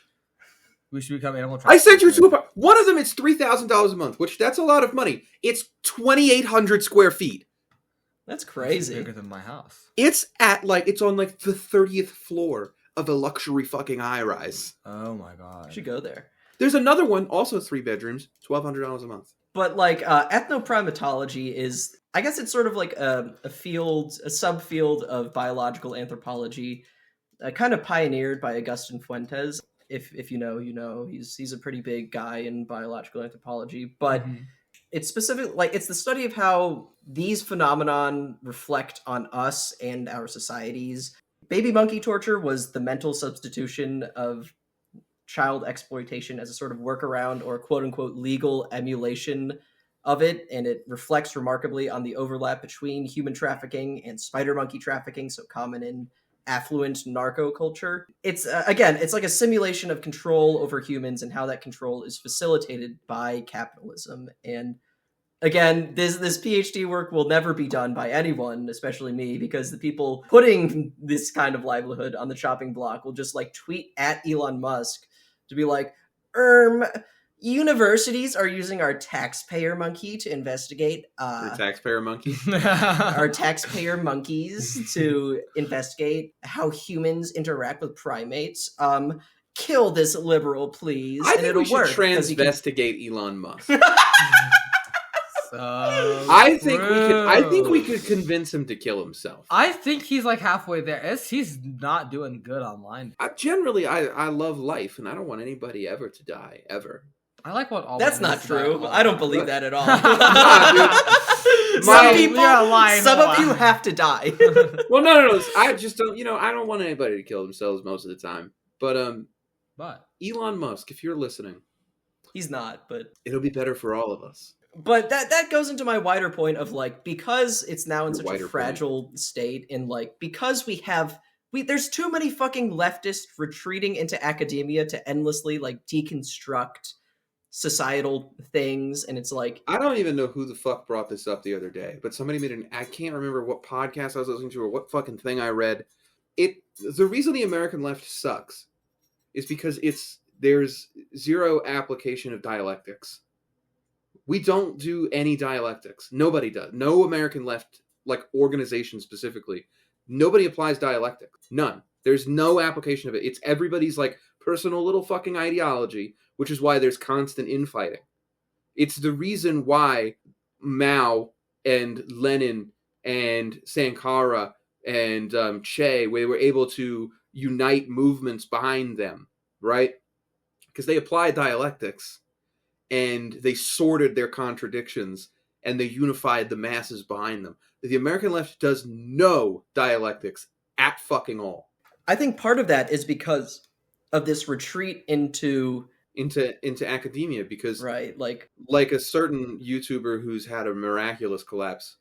We should become animal. I sent you 2 apartments. One of them is $3,000 a month, which that's a lot of money. It's 2,800 square feet. That's crazy. Bigger than my house. It's on the 30th floor of a luxury fucking high rise. Oh my God. You should go there. There's another one, also 3 bedrooms, $1,200 a month. But like ethnoprimatology is, I guess it's sort of like a subfield of biological anthropology, kind of pioneered by Agustin Fuentes. If you know, he's a pretty big guy in biological anthropology, but it's specific, like it's the study of how these phenomenon reflect on us and our societies. Baby monkey torture was the mental substitution of child exploitation as a sort of workaround or quote unquote legal emulation of it, and it reflects remarkably on the overlap between human trafficking and spider monkey trafficking, so common in affluent narco culture. It's it's like a simulation of control over humans and how that control is facilitated by capitalism. And again, this PhD work will never be done by anyone, especially me, because the people putting this kind of livelihood on the chopping block will just like tweet at Elon Musk to be like, universities are using our taxpayer monkey to investigate Your taxpayer monkey? our taxpayer monkeys to investigate how humans interact with primates. Kill this liberal, please. I think we should transvestigate Elon Musk. I think we could convince him to kill himself. I think he's like halfway there. He's not doing good online. I love life, and I don't want anybody ever to die, ever. I like what all. That's not true. I don't believe that at all. Some of you have to die. Well, no. I just don't. I don't want anybody to kill themselves most of the time. But Elon Musk, if you're listening, he's not. But it'll be better for all of us. But that goes into my wider point of like, because it's now in such a fragile state, and like because there's too many fucking leftists retreating into academia to endlessly like deconstruct societal things, and it's like, I don't even know who the fuck brought this up the other day, but somebody made I can't remember what podcast I was listening to or what fucking thing I read. The reason the American left sucks is because there's zero application of dialectics. We don't do any dialectics. Nobody does. No American left, like organization specifically, nobody applies dialectics. None. There's no application of it. It's everybody's like personal little fucking ideology, which is why there's constant infighting. It's the reason why Mao and Lenin and Sankara and Che, we were able to unite movements behind them, right? Because they applied dialectics and they sorted their contradictions and they unified the masses behind them. The American left does no dialectics at fucking all. I think part of that is because of this retreat into academia, because right, like a certain YouTuber who's had a miraculous collapse,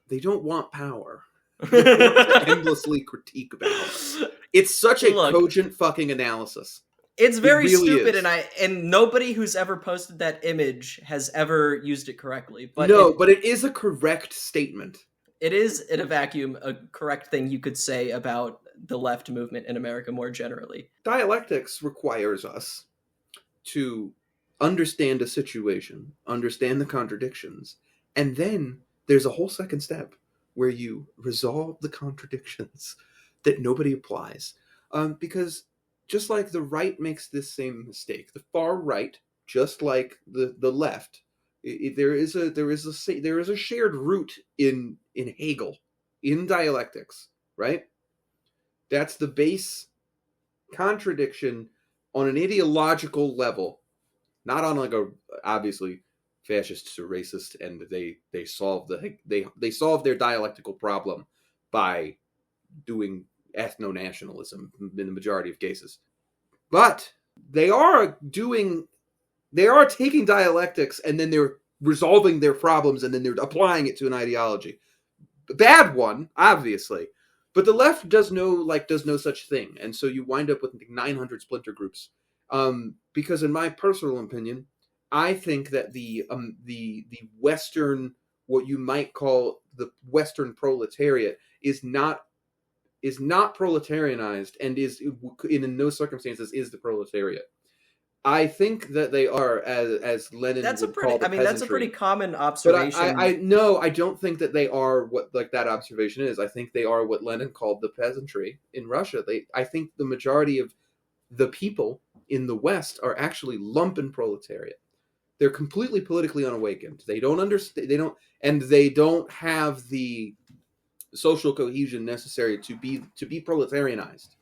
they don't want power. They want to endlessly critique power. It's such a cogent fucking analysis. It's very really stupid, is. and nobody who's ever posted that image has ever used it correctly. But but it is a correct statement. It is, in a vacuum, a correct thing you could say about the left movement in America more generally. Dialectics requires us to understand a situation, understand the contradictions, and then there's a whole second step where you resolve the contradictions that nobody applies. Because just like the right makes this same mistake, the far right, just like the left, there is a shared root in Hegel, in dialectics, right? That's the base contradiction on an ideological level, not on like a obviously fascists are racist and they solve their dialectical problem by doing ethno-nationalism in the majority of cases. But they are taking dialectics and then they're resolving their problems and then they're applying it to an ideology. A bad one, obviously. But the left does no such thing. And so you wind up with 900 splinter groups. Because in my personal opinion, I think that the Western, what you might call the Western proletariat, is not proletarianized and is in no circumstances is the proletariat. I think that they are, as Lenin that's would call the that's a pretty common observation. But I don't think that they are what like that observation is. I think they are what Lenin called the peasantry in Russia. I think the majority of the people in the West are actually lumpen proletariat. They're completely politically unawakened. They don't understand. They don't have the social cohesion necessary to be proletarianized.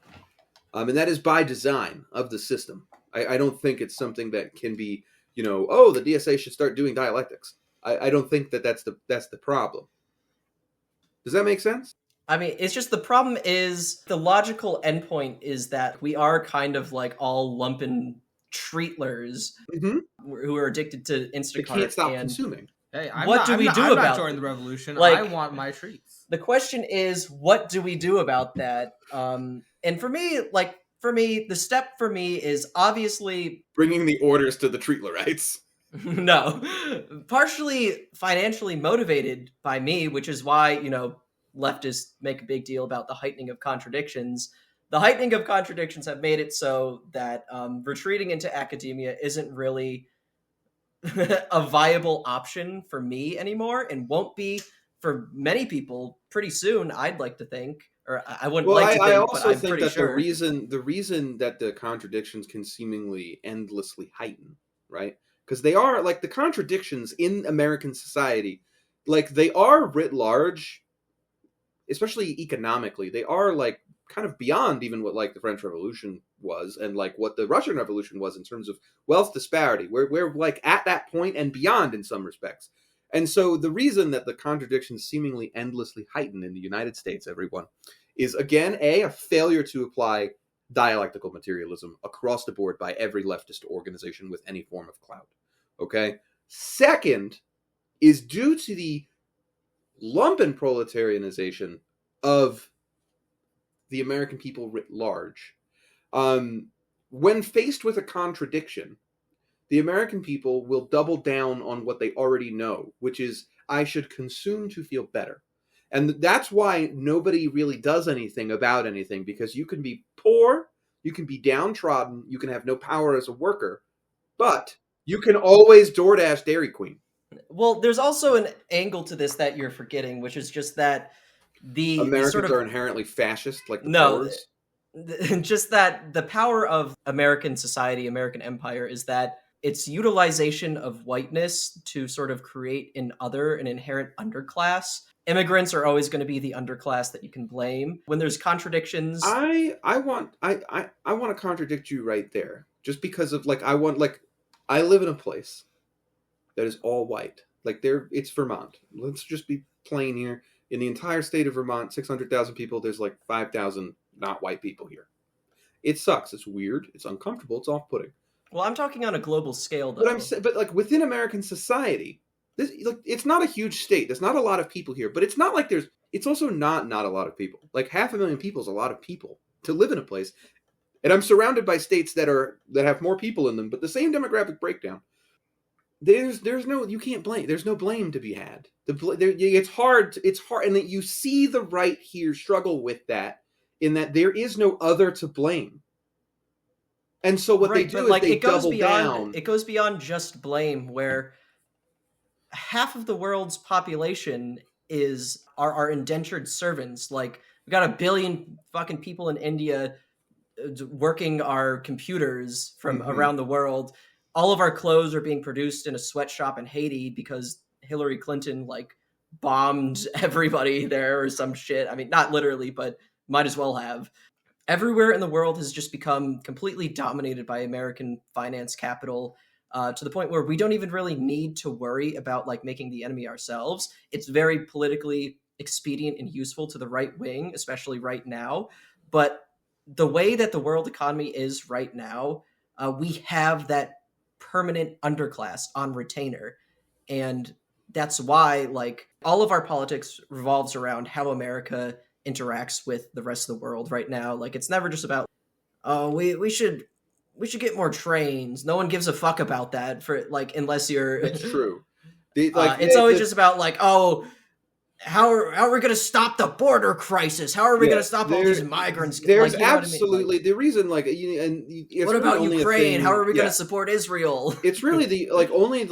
And that is by design of the system. I don't think it's something that can be, the DSA should start doing dialectics. I don't think that's the problem. Does that make sense? I mean, it's just the problem is the logical endpoint is that we are kind of like all lumpen treatlers who are addicted to Instacart. They can't stop consuming. Hey, I'm not joining the revolution. Like, I want my treats. The question is, what do we do about that? And for me, the step for me is obviously bringing the orders to the treatlerites. No, partially financially motivated by me, which is why, leftists make a big deal about the heightening of contradictions. The heightening of contradictions have made it so that retreating into academia isn't really a viable option for me anymore, and won't be for many people pretty soon, I'd like to think. Or I wouldn't like to think, I also but I'm think pretty that sure. the reason that the contradictions can seemingly endlessly heighten, right? Because they are, like, the contradictions in American society, like, they are writ large, especially economically, they are, like, kind of beyond even what, like, the French Revolution was and, like, what the Russian Revolution was in terms of wealth disparity. We're like, at that point and beyond in some respects. And so the reason that the contradictions seemingly endlessly heighten in the United States, everyone, is, again, a failure to apply dialectical materialism across the board by every leftist organization with any form of clout. Okay? Second is due to the lumpen proletarianization of the American people writ large. When faced with a contradiction, the American people will double down on what they already know, which is I should consume to feel better. And that's why nobody really does anything about anything, because you can be poor, you can be downtrodden, you can have no power as a worker, but you can always DoorDash Dairy Queen. Well, there's also an angle to this that you're forgetting, which is just that the Americans sort of are inherently fascist, like the no, Boers. just that the power of American society, American empire, is that its utilization of whiteness to sort of create an inherent underclass. Immigrants are always going to be the underclass that you can blame. When there's contradictions, I want to contradict you right there, just because of I live in a place that is all white. It's Vermont. Let's just be plain here. In the entire state of Vermont, 600,000 people, there's 5,000 not white people here. It sucks. It's weird. It's uncomfortable. It's off-putting. well, I'm talking on a global scale, though. But within American society, this it's not a huge state. There's not a lot of people here, but it's not like there's. It's also not a lot of people. 500,000 people is a lot of people to live in a place, and I'm surrounded by states that have more people in them, but the same demographic breakdown. There's no you can't blame. There's no blame to be had. It's hard, and that you see the right here struggle with that, in that there is no other to blame. And so what they do is they double down. It goes beyond just blame, where half of the world's population are our indentured servants. We got 1 billion fucking people in India working our computers from around the world. All of our clothes are being produced in a sweatshop in Haiti because Hillary Clinton bombed everybody there or some shit. I mean, not literally, but might as well have. Everywhere in the world has just become completely dominated by American finance capital, to the point where we don't even really need to worry about making the enemy ourselves. It's very politically expedient and useful to the right wing, especially right now. But the way that the world economy is right now, we have that permanent underclass on retainer. And that's why all of our politics revolves around how America interacts with the rest of the world right now. It's never just about, oh, we should get more trains. No one gives a fuck about that unless you're It's true. It's always just about oh, how are we going to stop the border crisis? How are we going to stop all these migrants? There's absolutely the reason. What about Ukraine? How are we going to support Israel? It's really only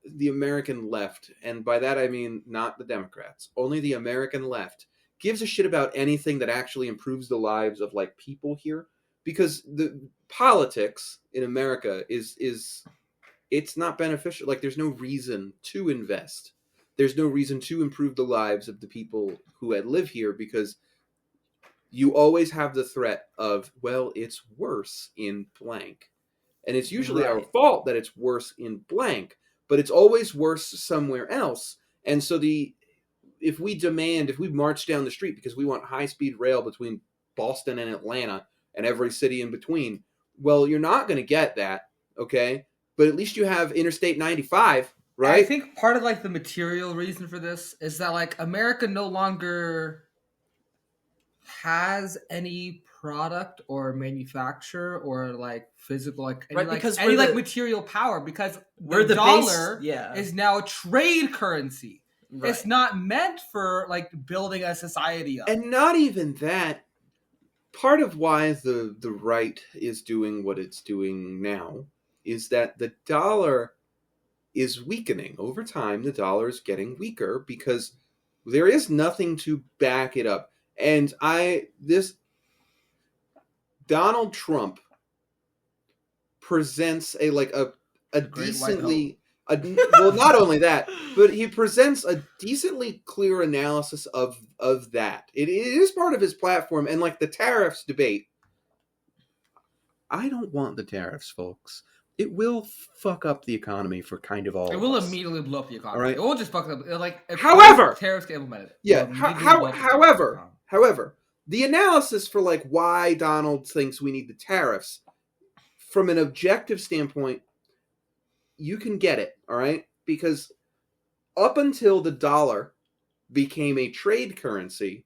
the American left, and by that I mean not the Democrats. Only the American left gives a shit about anything that actually improves the lives of people here, because the politics in America is it's not beneficial. There's no reason to invest. There's no reason to improve the lives of the people who live here, because you always have the threat of, well, it's worse in blank. And it's usually our fault that it's worse in blank, but it's always worse somewhere else. And so if we march down the street because we want high-speed rail between Boston and Atlanta and every city in between, well, you're not going to get that, okay? But at least you have Interstate 95. Right? I think part of the material reason for this is that America no longer has any product or manufacture or physical any material power, because the dollar is now a trade currency. Right. It's not meant for building a society up. And not even that. Part of why the right is doing what it's doing now is that the dollar is weakening. Over time, the dollar is getting weaker because there is nothing to back it up. And Donald Trump presents a decently, well, not only that, but he presents a decently clear analysis of that. It is part of his platform, and the tariffs debate. I don't want the tariffs, folks. It will fuck up the economy for kind of all. It will immediately blow up the economy. Right? It will just fuck up. However, tariffs get implemented. Yeah. However, the analysis for why Donald thinks we need the tariffs, from an objective standpoint, you can get it. All right, because up until the dollar became a trade currency,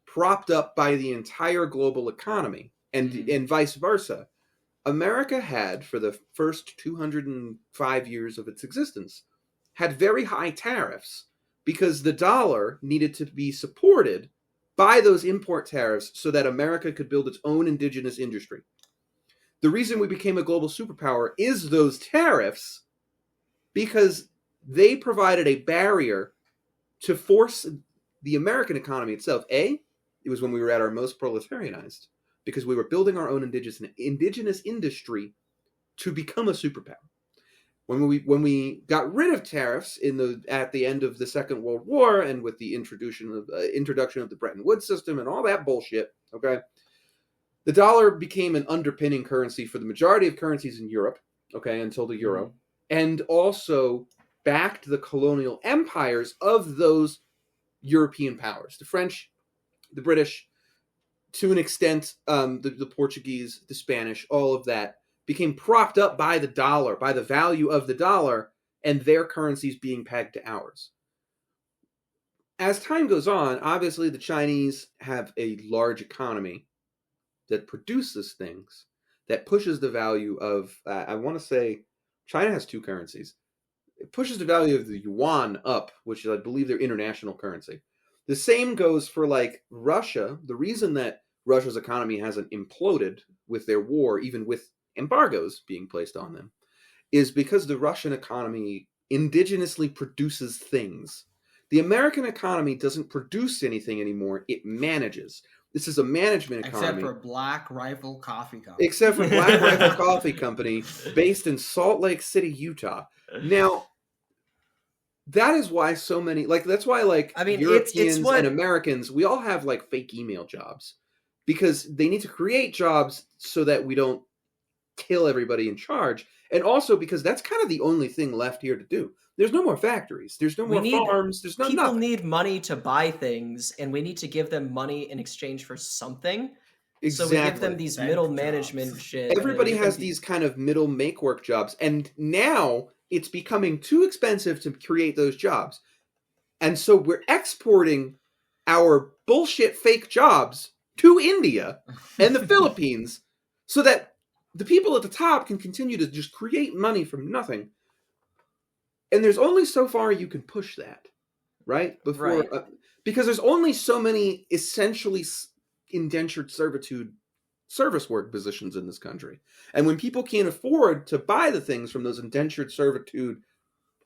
propped up by the entire global economy, and vice versa. America had, for the first 205 years of its existence, had very high tariffs because the dollar needed to be supported by those import tariffs so that America could build its own indigenous industry. The reason we became a global superpower is those tariffs, because they provided a barrier to force the American economy itself. It was when we were at our most proletarianized, because we were building our own indigenous industry to become a superpower. When we got rid of tariffs at the end of the Second World War, and with the introduction of the Bretton Woods system and all that bullshit, okay, the dollar became an underpinning currency for the majority of currencies in Europe, okay, until the euro, and also backed the colonial empires of those European powers, the French, the British, to an extent, the Portuguese, the Spanish, all of that became propped up by the dollar, by the value of the dollar, and their currencies being pegged to ours. As time goes on, obviously the Chinese have a large economy that produces things, that pushes the value of, I want to say, China has two currencies. It pushes the value of the yuan up, which is, I believe, their international currency. The same goes for, like, Russia. The reason that Russia's economy hasn't imploded with their war, even with embargoes being placed on them, is because the Russian economy indigenously produces things. The American economy doesn't produce anything anymore. It manages. This is a management economy. Except for Black Rifle Coffee Company. Except for Black Rifle Coffee Company, based in Salt Lake City, Utah. Now, that is why so many, like, that's why, like, Europeans and Americans, we all have, like, fake email jobs. Because they need to create jobs so that we don't kill everybody in charge. And also because that's kind of the only thing left here to do. There's no more factories. There's no more farms. There's nothing. People need money to buy things, and we need to give them money in exchange for something. Exactly. So we give them these middle management shit. Everybody has these kind of middle make-work jobs. And now it's becoming too expensive to create those jobs. And so we're exporting our bullshit fake jobs to India and the Philippines so that the people at the top can continue to just create money from nothing. And there's only so far you can push that, right? Because there's only so many essentially indentured servitude service work positions in this country. And when people can't afford to buy the things from those indentured servitude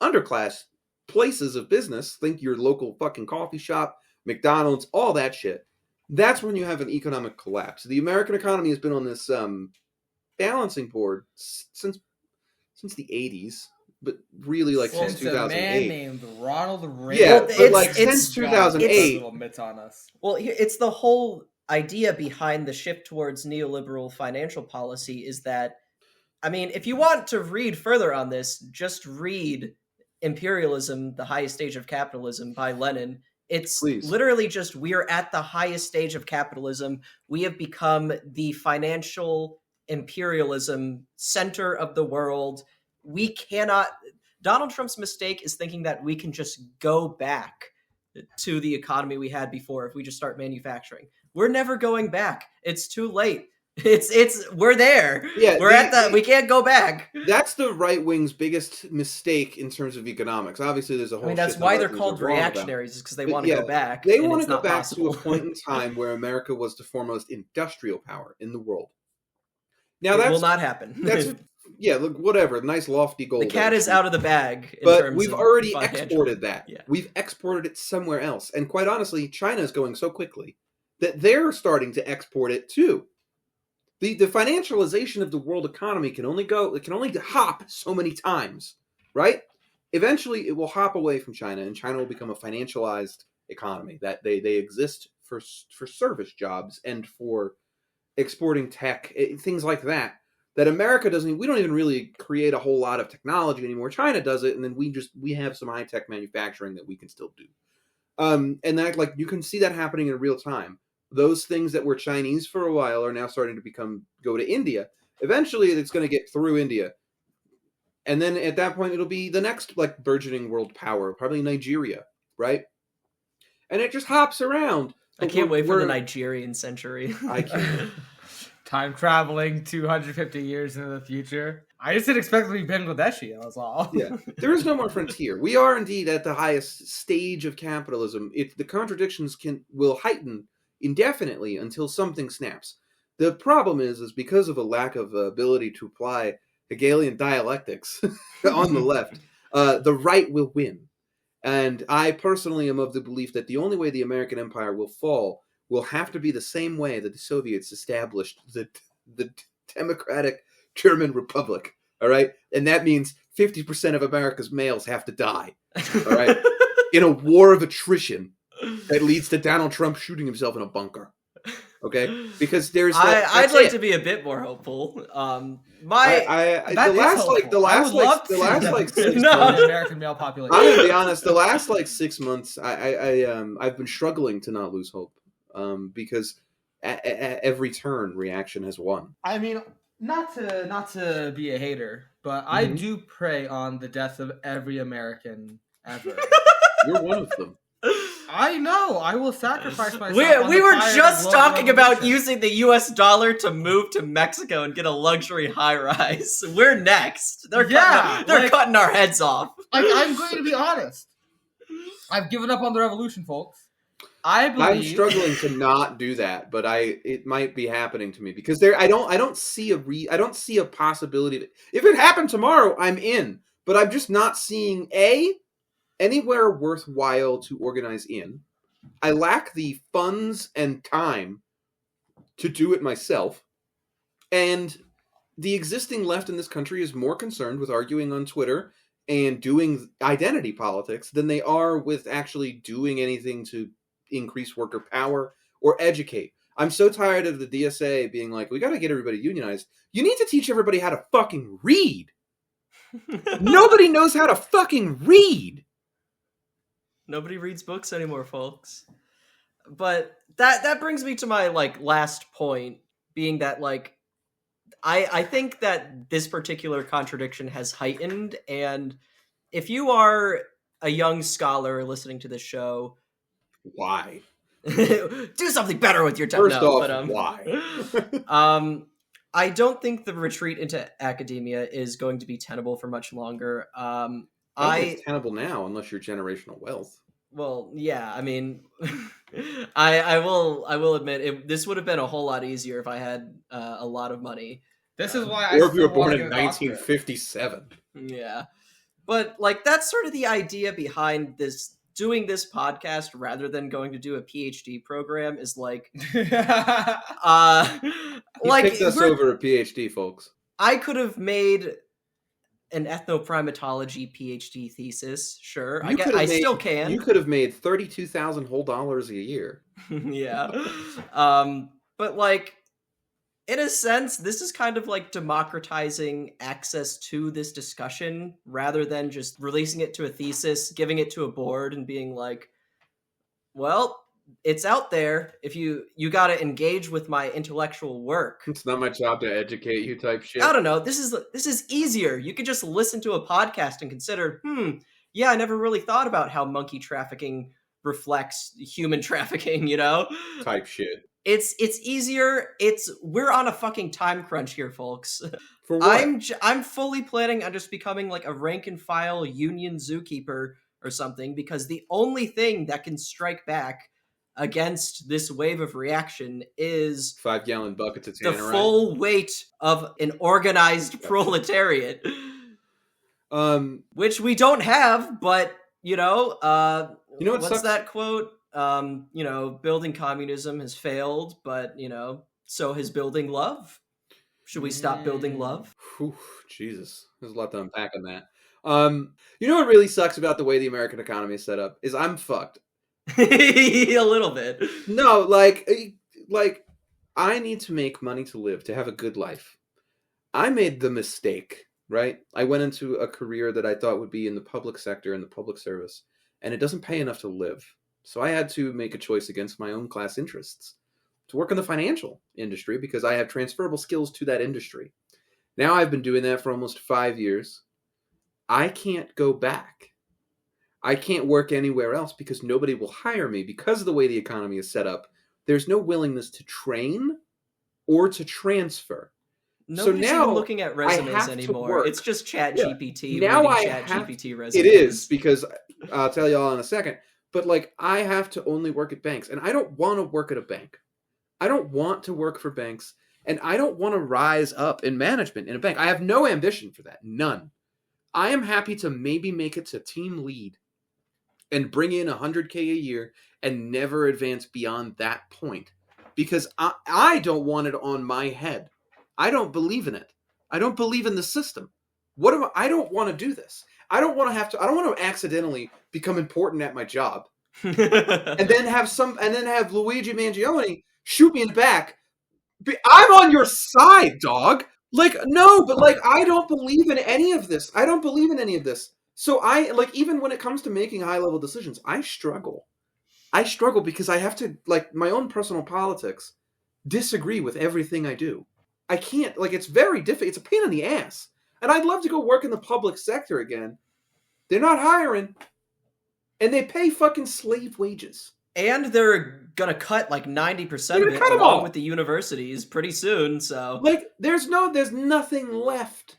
underclass places of business, think your local fucking coffee shop, McDonald's, all that shit, that's when you have an economic collapse. The American economy has been on this balancing board since the 80s, but really like since 2008. A man named Ronald Reagan. Yeah, but like since 2008. Well, it's the whole idea behind the shift towards neoliberal financial policy is that, I mean, if you want to read further on this, just read Imperialism, the Highest Stage of Capitalism by Lenin. It's literally just, we are at the highest stage of capitalism. We have become the financial imperialism center of the world. We cannot... Donald Trump's mistake is thinking that we can just go back to the economy we had before if we just start manufacturing. We're never going back. It's too late. We're there. Yeah, we can't go back. That's the right wing's biggest mistake in terms of economics. Obviously, there's a whole. That's why they're called reactionaries, is because they want to go back. They want to go back to a point in time where America was the foremost industrial power in the world. Now that will not happen. Look, whatever. Nice lofty goal. The cat is out of the bag. But we've already exported that. Yeah. We've exported it somewhere else, and quite honestly, China is going so quickly that they're starting to export it too. The financialization of the world economy can only hop so many times, right? Eventually, it will hop away from China, and China will become a financialized economy. That they exist for service jobs and for exporting tech, things like that. That America doesn't. We don't even really create a whole lot of technology anymore. China does it, and then we have some high tech manufacturing that we can still do. And that, like, you can see that happening in real time. Those things that were Chinese for a while are now starting to go to India. Eventually, it's going to get through India. And then at that point, it'll be the next, like, burgeoning world power, probably Nigeria, right? And it just hops around. I can't wait for the Nigerian century. I can't. Time traveling 250 years into the future. I just didn't expect to be Bangladeshi. That was all. Yeah, there is no more frontier. We are indeed at the highest stage of capitalism. The contradictions will heighten indefinitely until something snaps. The problem is because of a lack of ability to apply Hegelian dialectics on the left, the right will win. And I personally am of the belief that the only way the American empire will fall will have to be the same way that the Soviets established the democratic German Republic. All right? And that means 50% of America's males have to die. All right? In a war of attrition that leads to Donald Trump shooting himself in a bunker. Okay? Because there's I'd like to be a bit more hopeful. The last 6 No. months, the American male population. I'm gonna be honest. The last 6 months, I've been struggling to not lose hope, because at every turn, reaction has won. I mean, not to be a hater, but I do prey on the death of every American ever. You're one of them. I know. I will sacrifice myself. We were just talking about using the U.S. dollar to move to Mexico and get a luxury high rise. We're next. They're cutting our heads off. Like, I'm going to be honest. I've given up on the revolution, folks. I'm struggling to not do that, but it might be happening to me because I don't see a possibility. If it happened tomorrow, I'm in, but I'm just not seeing anywhere worthwhile to organize in. I lack the funds and time to do it myself, and the existing left in this country is more concerned with arguing on Twitter and doing identity politics than they are with actually doing anything to increase worker power or educate. I'm so tired of the DSA being like, we got to get everybody unionized. You need to teach everybody how to fucking read. Nobody knows how to fucking read. Nobody reads books anymore, folks. But that brings me to my last point, being that I think that this particular contradiction has heightened, and if you are a young scholar listening to this show, why? Do something better with your time. First off, why? I don't think the retreat into academia is going to be tenable for much longer. It's tenable now unless you're generational wealth. Well, yeah, I mean, I will admit this would have been a whole lot easier if I had a lot of money. This is why or if you were born in 1957. Yeah, but that's sort of the idea behind doing this podcast rather than going to do a PhD program is he picked us over a PhD, folks. I could have made an ethnoprimatology PhD thesis, sure. I still can. You could have made $32,000 whole dollars a year. Yeah. But in a sense, this is kind of democratizing access to this discussion rather than just releasing it to a thesis, giving it to a board and being like, well, it's out there. If you got to engage with my intellectual work. It's not my job to educate you type shit. I don't know. This is easier. You could just listen to a podcast and consider, yeah, I never really thought about how monkey trafficking reflects human trafficking, Type shit. It's easier. We're on a fucking time crunch here, folks. For what? I'm fully planning on just becoming a rank and file union zookeeper or something, because the only thing that can strike back against this wave of reaction is 5-gallon buckets of the Tannerite. full weight of an organized proletariat, which we don't have. But what's that quote? Building communism has failed, but so has building love. Should we stop building love? Whew, Jesus, there's a lot to unpack on that. What really sucks about the way the American economy is set up is I'm fucked. A little bit. No, I need to make money to live, to have a good life. I made the mistake, right? I went into a career that I thought would be in the public sector, in the public service, and it doesn't pay enough to live. So I had to make a choice against my own class interests to work in the financial industry because I have transferable skills to that industry. Now I've been doing that for almost 5 years. I can't go back. I can't work anywhere else because nobody will hire me because of the way the economy is set up. There's no willingness to train or to transfer. Nobody's now even looking at resumes have to anymore. work. It's just Chat GPT. Now reading I Chat have GPT resumes. It is, because I'll tell you all in a second. But like, I have to only work at banks, and I don't want to work at a bank. I don't want to work for banks, and I don't want to rise up in management in a bank. I have no ambition for that. None. I am happy to maybe make it to team lead and bring in $100K a year and never advance beyond that point, because I don't want it on my head. I don't believe in it. I don't believe in the system. I don't want to do this. I don't want to accidentally become important at my job and then have Luigi Mangione shoot me in the back. I'm on your side, dog. Like, no, but like, I don't believe in any of this. So even when it comes to making high-level decisions, I struggle. Because I have to, like, my own personal politics disagree with everything I do. I can't, like, it's very difficult. It's a pain in the ass. And I'd love to go work in the public sector again. They're not hiring. And they pay fucking slave wages. And they're gonna cut like 90% of it along with the universities pretty soon, so... Like, there's nothing left.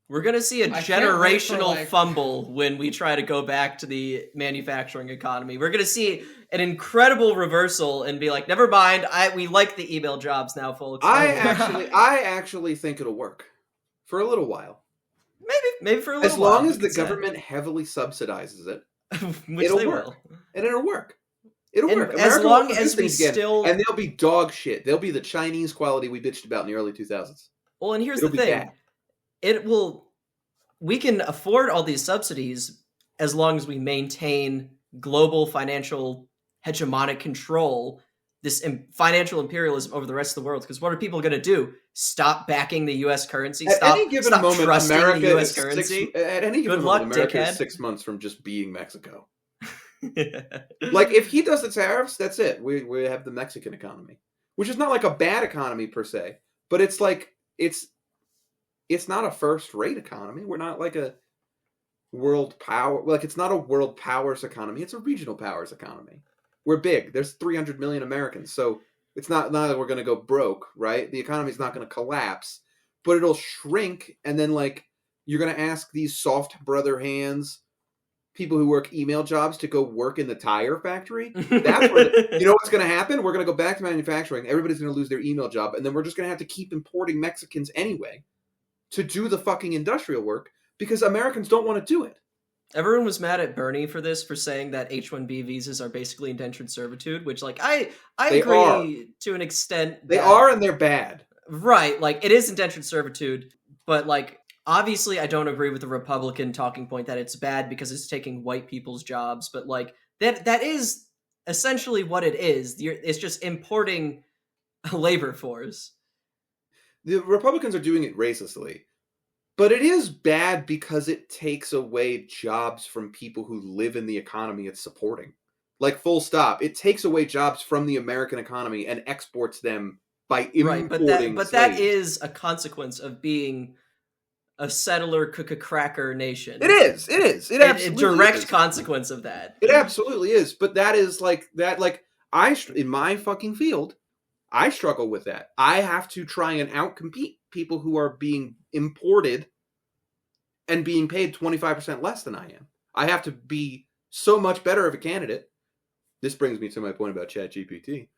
We're gonna see a generational fumble when we try to go back to the manufacturing economy. We're gonna see an incredible reversal and be like, never mind, we like the email jobs now, folks. I actually think it'll work. For a little while. Maybe for a little while. As long as the government heavily subsidizes it, it'll work. And it'll work. It'll work. As long as we still... And they'll be dog shit. They'll be the Chinese quality we bitched about in the early 2000s. Well, and here's the thing. We can afford all these subsidies as long as we maintain global financial hegemonic control, this financial imperialism over the rest of the world. Because what are people going to do? Stop backing the U.S. currency? Stop trusting the U.S. currency? At any given moment, America is 6 months from just being Mexico. Like, if he does the tariffs, that's it. We have the Mexican economy, which is not like a bad economy per se, but it's like it's not a first-rate economy. We're not like a world power. Like, it's not a world powers economy. It's a regional powers economy. We're big. There's 300 million Americans, so it's not that we're going to go broke, right? The economy's not going to collapse, but it'll shrink, and then like you're going to ask these soft brother hands, people who work email jobs, to go work in the tire factory. That's where you know what's going to happen? We're going to go back to manufacturing. Everybody's going to lose their email job, and then we're just going to have to keep importing Mexicans anyway to do the fucking industrial work because Americans don't want to do it. Everyone was mad at Bernie for saying that H-1B visas are basically indentured servitude, which, like, I agree to an extent. They are, and they're bad. Right, like, it is indentured servitude, but, like, obviously I don't agree with the Republican talking point that it's bad because it's taking white people's jobs, but, like, that is essentially what it is. It's just importing a labor force. The Republicans are doing it racistly. But it is bad because it takes away jobs from people who live in the economy it's supporting. Like, full stop. It takes away jobs from the American economy and exports them by importing but that is a consequence of being a settler cracker nation. It is. It absolutely a direct is. Consequence of that. It absolutely is. But that is like that. Like, in my fucking field, I struggle with that. I have to try and outcompete people who are being imported and being paid 25% less than I am. I have to be so much better of a candidate. This brings me to my point about ChatGPT.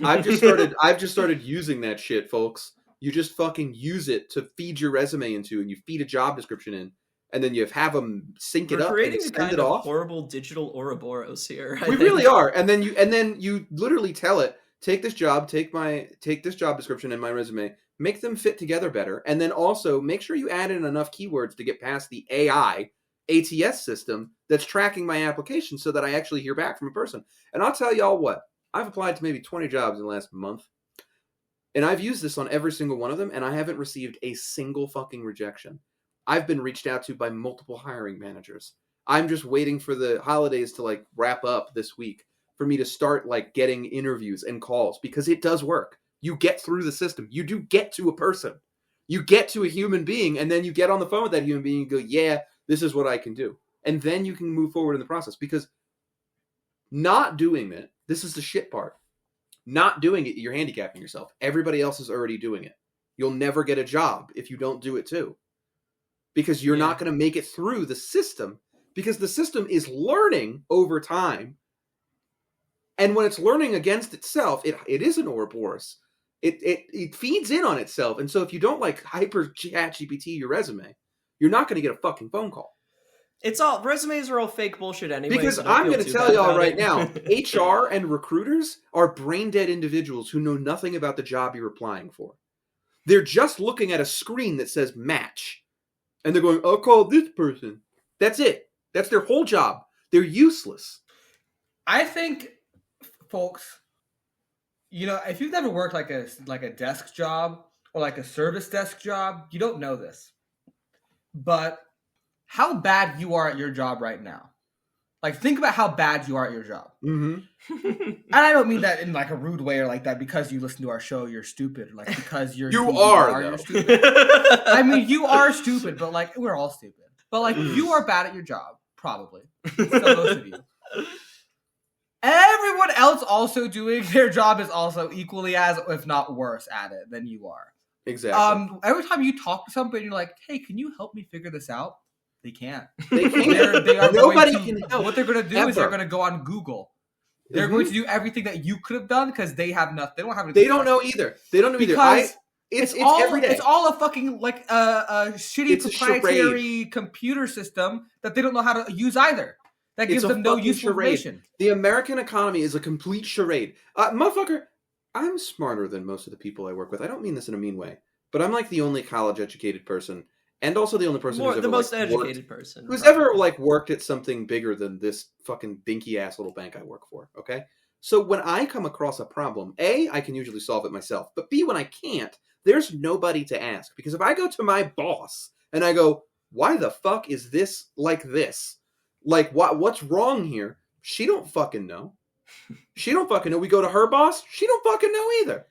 I've just started using that shit, folks. You just fucking use it to feed your resume into, and you feed a job description in, and then you have them sync it up and extend it off. Horrible digital Ouroboros here. We really are. And then you literally tell it, take this job description and my resume, make them fit together better, and then also make sure you add in enough keywords to get past the AI ATS system that's tracking my application so that I actually hear back from a person. And I'll tell y'all what, I've applied to maybe 20 jobs in the last month, and I've used this on every single one of them, and I haven't received a single fucking rejection. I've been reached out to by multiple hiring managers. I'm just waiting for the holidays to like wrap up this week for me to start like getting interviews and calls, because it does work. You get through the system. You do get to a person. You get to a human being, and then you get on the phone with that human being and go, yeah, this is what I can do. And then you can move forward in the process, because not doing it, this is the shit part. Not doing it, you're handicapping yourself. Everybody else is already doing it. You'll never get a job if you don't do it too. Because you're not going to make it through the system. Because the system is learning over time. And when it's learning against itself, it is an Ouroboros. It feeds in on itself. And so if you don't like hyper chat GPT your resume, you're not going to get a fucking phone call. It's all resumes are all fake bullshit anyway. Because so I'm going to tell y'all right now, HR and recruiters are brain dead individuals who know nothing about the job you're applying for. They're just looking at a screen that says match. And they're going, I'll call this person. That's it. That's their whole job. They're useless. I think, folks, if you've never worked like a desk job or like a service desk job, you don't know this. But how bad you are at your job right now. Like, think about how bad you are at your job. Mm-hmm. And I don't mean that in like a rude way or like that because you listen to our show, you're stupid. Like, because you're you're stupid. I mean, you are stupid, but like, we're all stupid. But like, you are bad at your job, probably. So most of you. Everyone else also doing their job is also equally as, if not worse, at it than you are. Exactly. Every time you talk to somebody, you're like, "Hey, can you help me figure this out?" They can't. They can't. They are Nobody can help. What they're going to do is they're going to go on Google. They're going to do everything that you could have done because they have nothing. They don't have anything. They don't know either. They don't know either. It's all every day. It's all a fucking like a shitty proprietary computer system that they don't know how to use either. That gives them no useful information. The American economy is a complete charade. Motherfucker, I'm smarter than most of the people I work with. I don't mean this in a mean way, but I'm like the only college-educated person, and also the only person who's ever the most educated person who's ever like worked at something bigger than this fucking dinky ass little bank I work for. Okay, so when I come across a problem, A, I can usually solve it myself, but B, when I can't, there's nobody to ask, because if I go to my boss and I go, "Why the fuck is this like this? Like, what's wrong here?" She don't fucking know. She don't fucking know. We go to her boss. She don't fucking know either.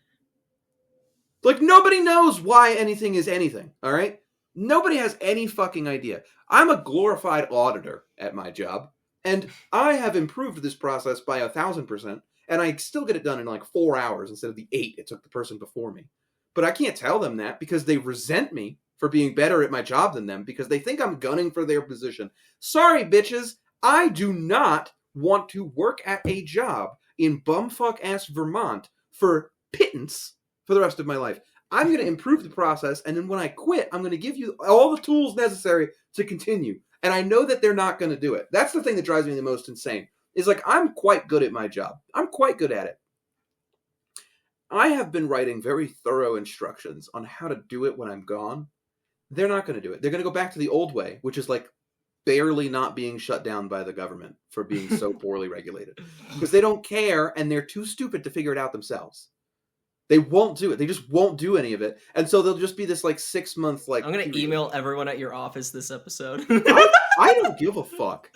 Like, nobody knows why anything is anything, all right? Nobody has any fucking idea. I'm a glorified auditor at my job, and I have improved this process by 1,000%, and I still get it done in like 4 hours instead of the 8 it took the person before me. But I can't tell them that because they resent me for being better at my job than them because they think I'm gunning for their position. Sorry, bitches. I do not want to work at a job in bumfuck-ass Vermont for pittance for the rest of my life. I'm going to improve the process, and then when I quit, I'm going to give you all the tools necessary to continue. And I know that they're not going to do it. That's the thing that drives me the most insane. Is like, I'm quite good at my job. I'm quite good at it. I have been writing very thorough instructions on how to do it when I'm gone. They're not going to do it. They're going to go back to the old way, which is like barely not being shut down by the government for being so poorly regulated. Because they don't care, and they're too stupid to figure it out themselves. They won't do it. They just won't do any of it. And so they'll just be this like 6 month like. I'm going to email everyone at your office this episode. I don't give a fuck.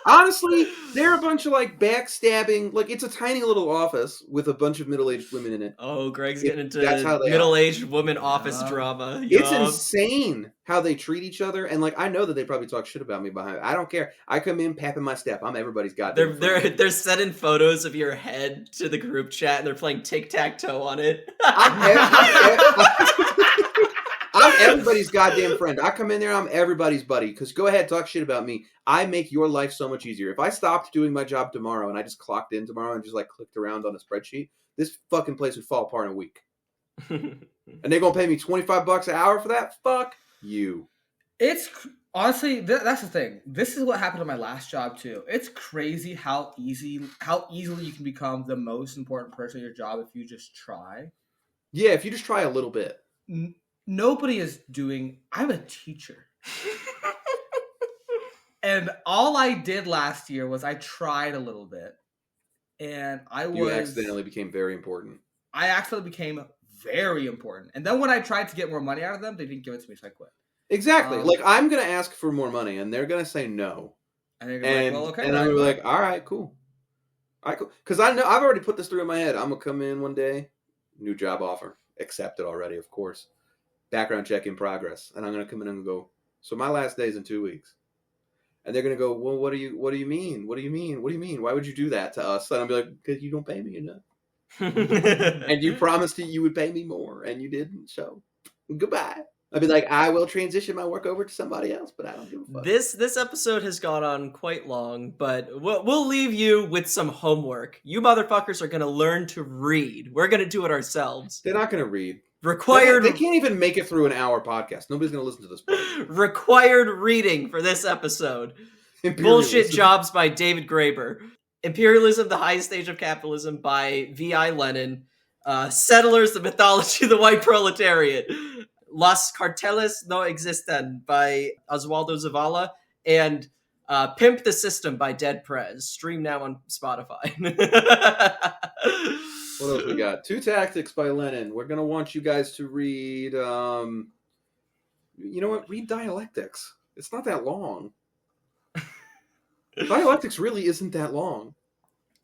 Honestly, they're a bunch of like backstabbing. Like, it's a tiny little office with a bunch of middle-aged women in it. Oh, Greg's getting into middle-aged woman office drama. It's insane how they treat each other. And like, I know that they probably talk shit about me behind. I don't care. I come in papping my step. I'm everybody's goddamn friend. They're sending photos of your head to the group chat, and they're playing tic-tac-toe on it. I'm everybody's goddamn friend. I come in there, I'm everybody's buddy. Because go ahead, talk shit about me. I make your life so much easier. If I stopped doing my job tomorrow and I just clocked in tomorrow and just like clicked around on a spreadsheet, this fucking place would fall apart in a week. And they're going to pay me $25 an hour for that? Fuck you. It's honestly, that's the thing. This is what happened to my last job too. It's crazy how easily you can become the most important person at your job if you just try. Yeah, if you just try a little bit. Nobody is doing. I'm a teacher. And all I did last year was I tried a little bit. And You accidentally became very important. I accidentally became very important. And then when I tried to get more money out of them, they didn't give it to me, so I quit. Exactly. Like, I'm going to ask for more money, and they're going to say no. And they're like, well, okay. And I'm going to be like, all right, cool. All right, cool. Because I know I've already put this through in my head. I'm going to come in one day, new job offer. Accepted already, of course. Background check in progress. And I'm going to come in and go, so my last day is in 2 weeks. And they're going to go, well, what do you mean? What do you mean? What do you mean? Why would you do that to us? And I'll be like, because you don't pay me enough. And you promised you would pay me more, and you didn't. So goodbye. I'd be like, I will transition my work over to somebody else, but I don't give a fuck. This episode has gone on quite long, but we'll leave you with some homework. You motherfuckers are going to learn to read. We're going to do it ourselves. They're not going to read. Required. They can't even make it through an hour podcast. Nobody's going to listen to this podcast. Required reading for this episode. Imperialism. Bullshit Jobs by David Graeber. Imperialism, the Highest Stage of Capitalism by V.I. Lenin. Settlers, the Mythology of the White Proletariat. Las Carteles no existen by Oswaldo Zavala. And Pimp the System by Dead Prez. Stream now on Spotify. What else we got? Two Tactics by Lenin. We're going to want you guys to read, you know what? Read Dialectics. It's not that long. Dialectics really isn't that long.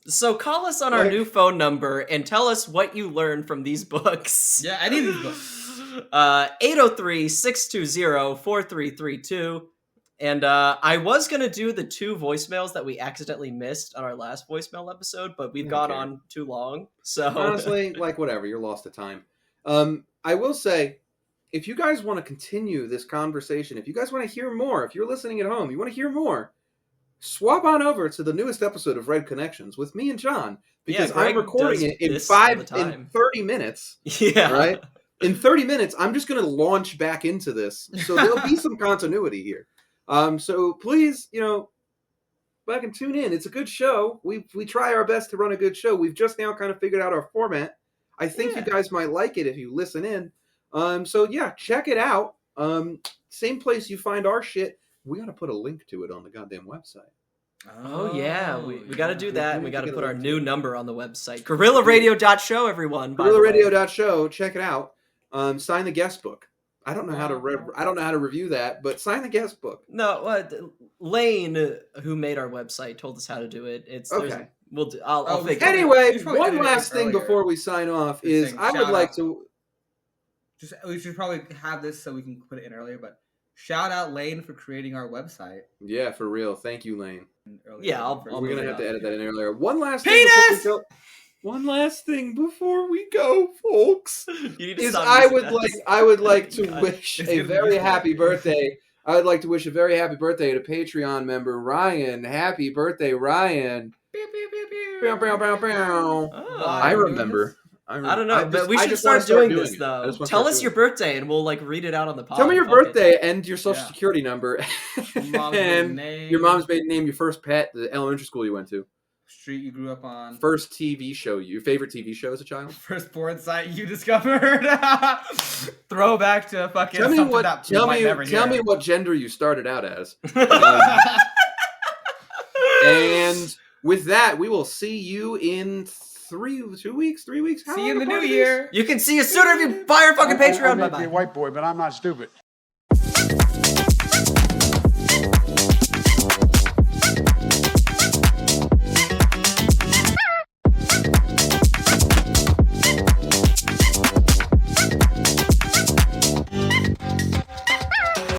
So call us on our new phone number and tell us what you learned from these books. Yeah, I need these books. 803-620-4332. And I was going to do the 2 voicemails that we accidentally missed on our last voicemail episode, but we've gone on too long. So honestly, like, whatever. You're lost to time. I will say, if you guys want to continue this conversation, if you guys want to hear more, if you're listening at home, you want to hear more, swap on over to the newest episode of Red Connections with me and John, because I'm recording it in 30 minutes. Yeah. Right? In 30 minutes, I'm just going to launch back into this. So there'll be some continuity here. So please, back and tune in. It's a good show. We try our best to run a good show. We've just now kind of figured out our format. I think you guys might like it if you listen in. So yeah, check it out. Same place you find our shit. We got to put a link to it on the goddamn website. Oh yeah, we got to do that. We got to put our new number on the website. GorillaRadio.show, everyone. GorillaRadio.show. Check it out. Sign the guest book. I don't know how to review that, but sign the guest book. No, Lane, who made our website, told us how to do it. It's okay. I'll figure it out. Anyway, one last thing before we sign off is I would like to. We should probably have this so we can put it in earlier, but shout out Lane for creating our website. Yeah, for real. Thank you, Lane. Yeah, we're gonna have to edit that in earlier. One last thing before we go, folks. I would like to wish a very happy birthday. I would like to wish a very happy birthday to Patreon member Ryan. Happy birthday, Ryan! I remember. I don't know, but we should start doing this though. Tell us your birthday, and we'll read it out on the podcast. Tell me your birthday and your social security number, and your mom's maiden name, your first pet, the elementary school you went to, street you grew up on, first TV show, your favorite TV show as a child, first porn site you discovered. Throwback to fucking. Tell me what gender you started out as. And with that, we will see you in 3 weeks. See you in the new year. You can see us sooner if you buy our fucking Patreon. I may be a white boy, but I'm not stupid.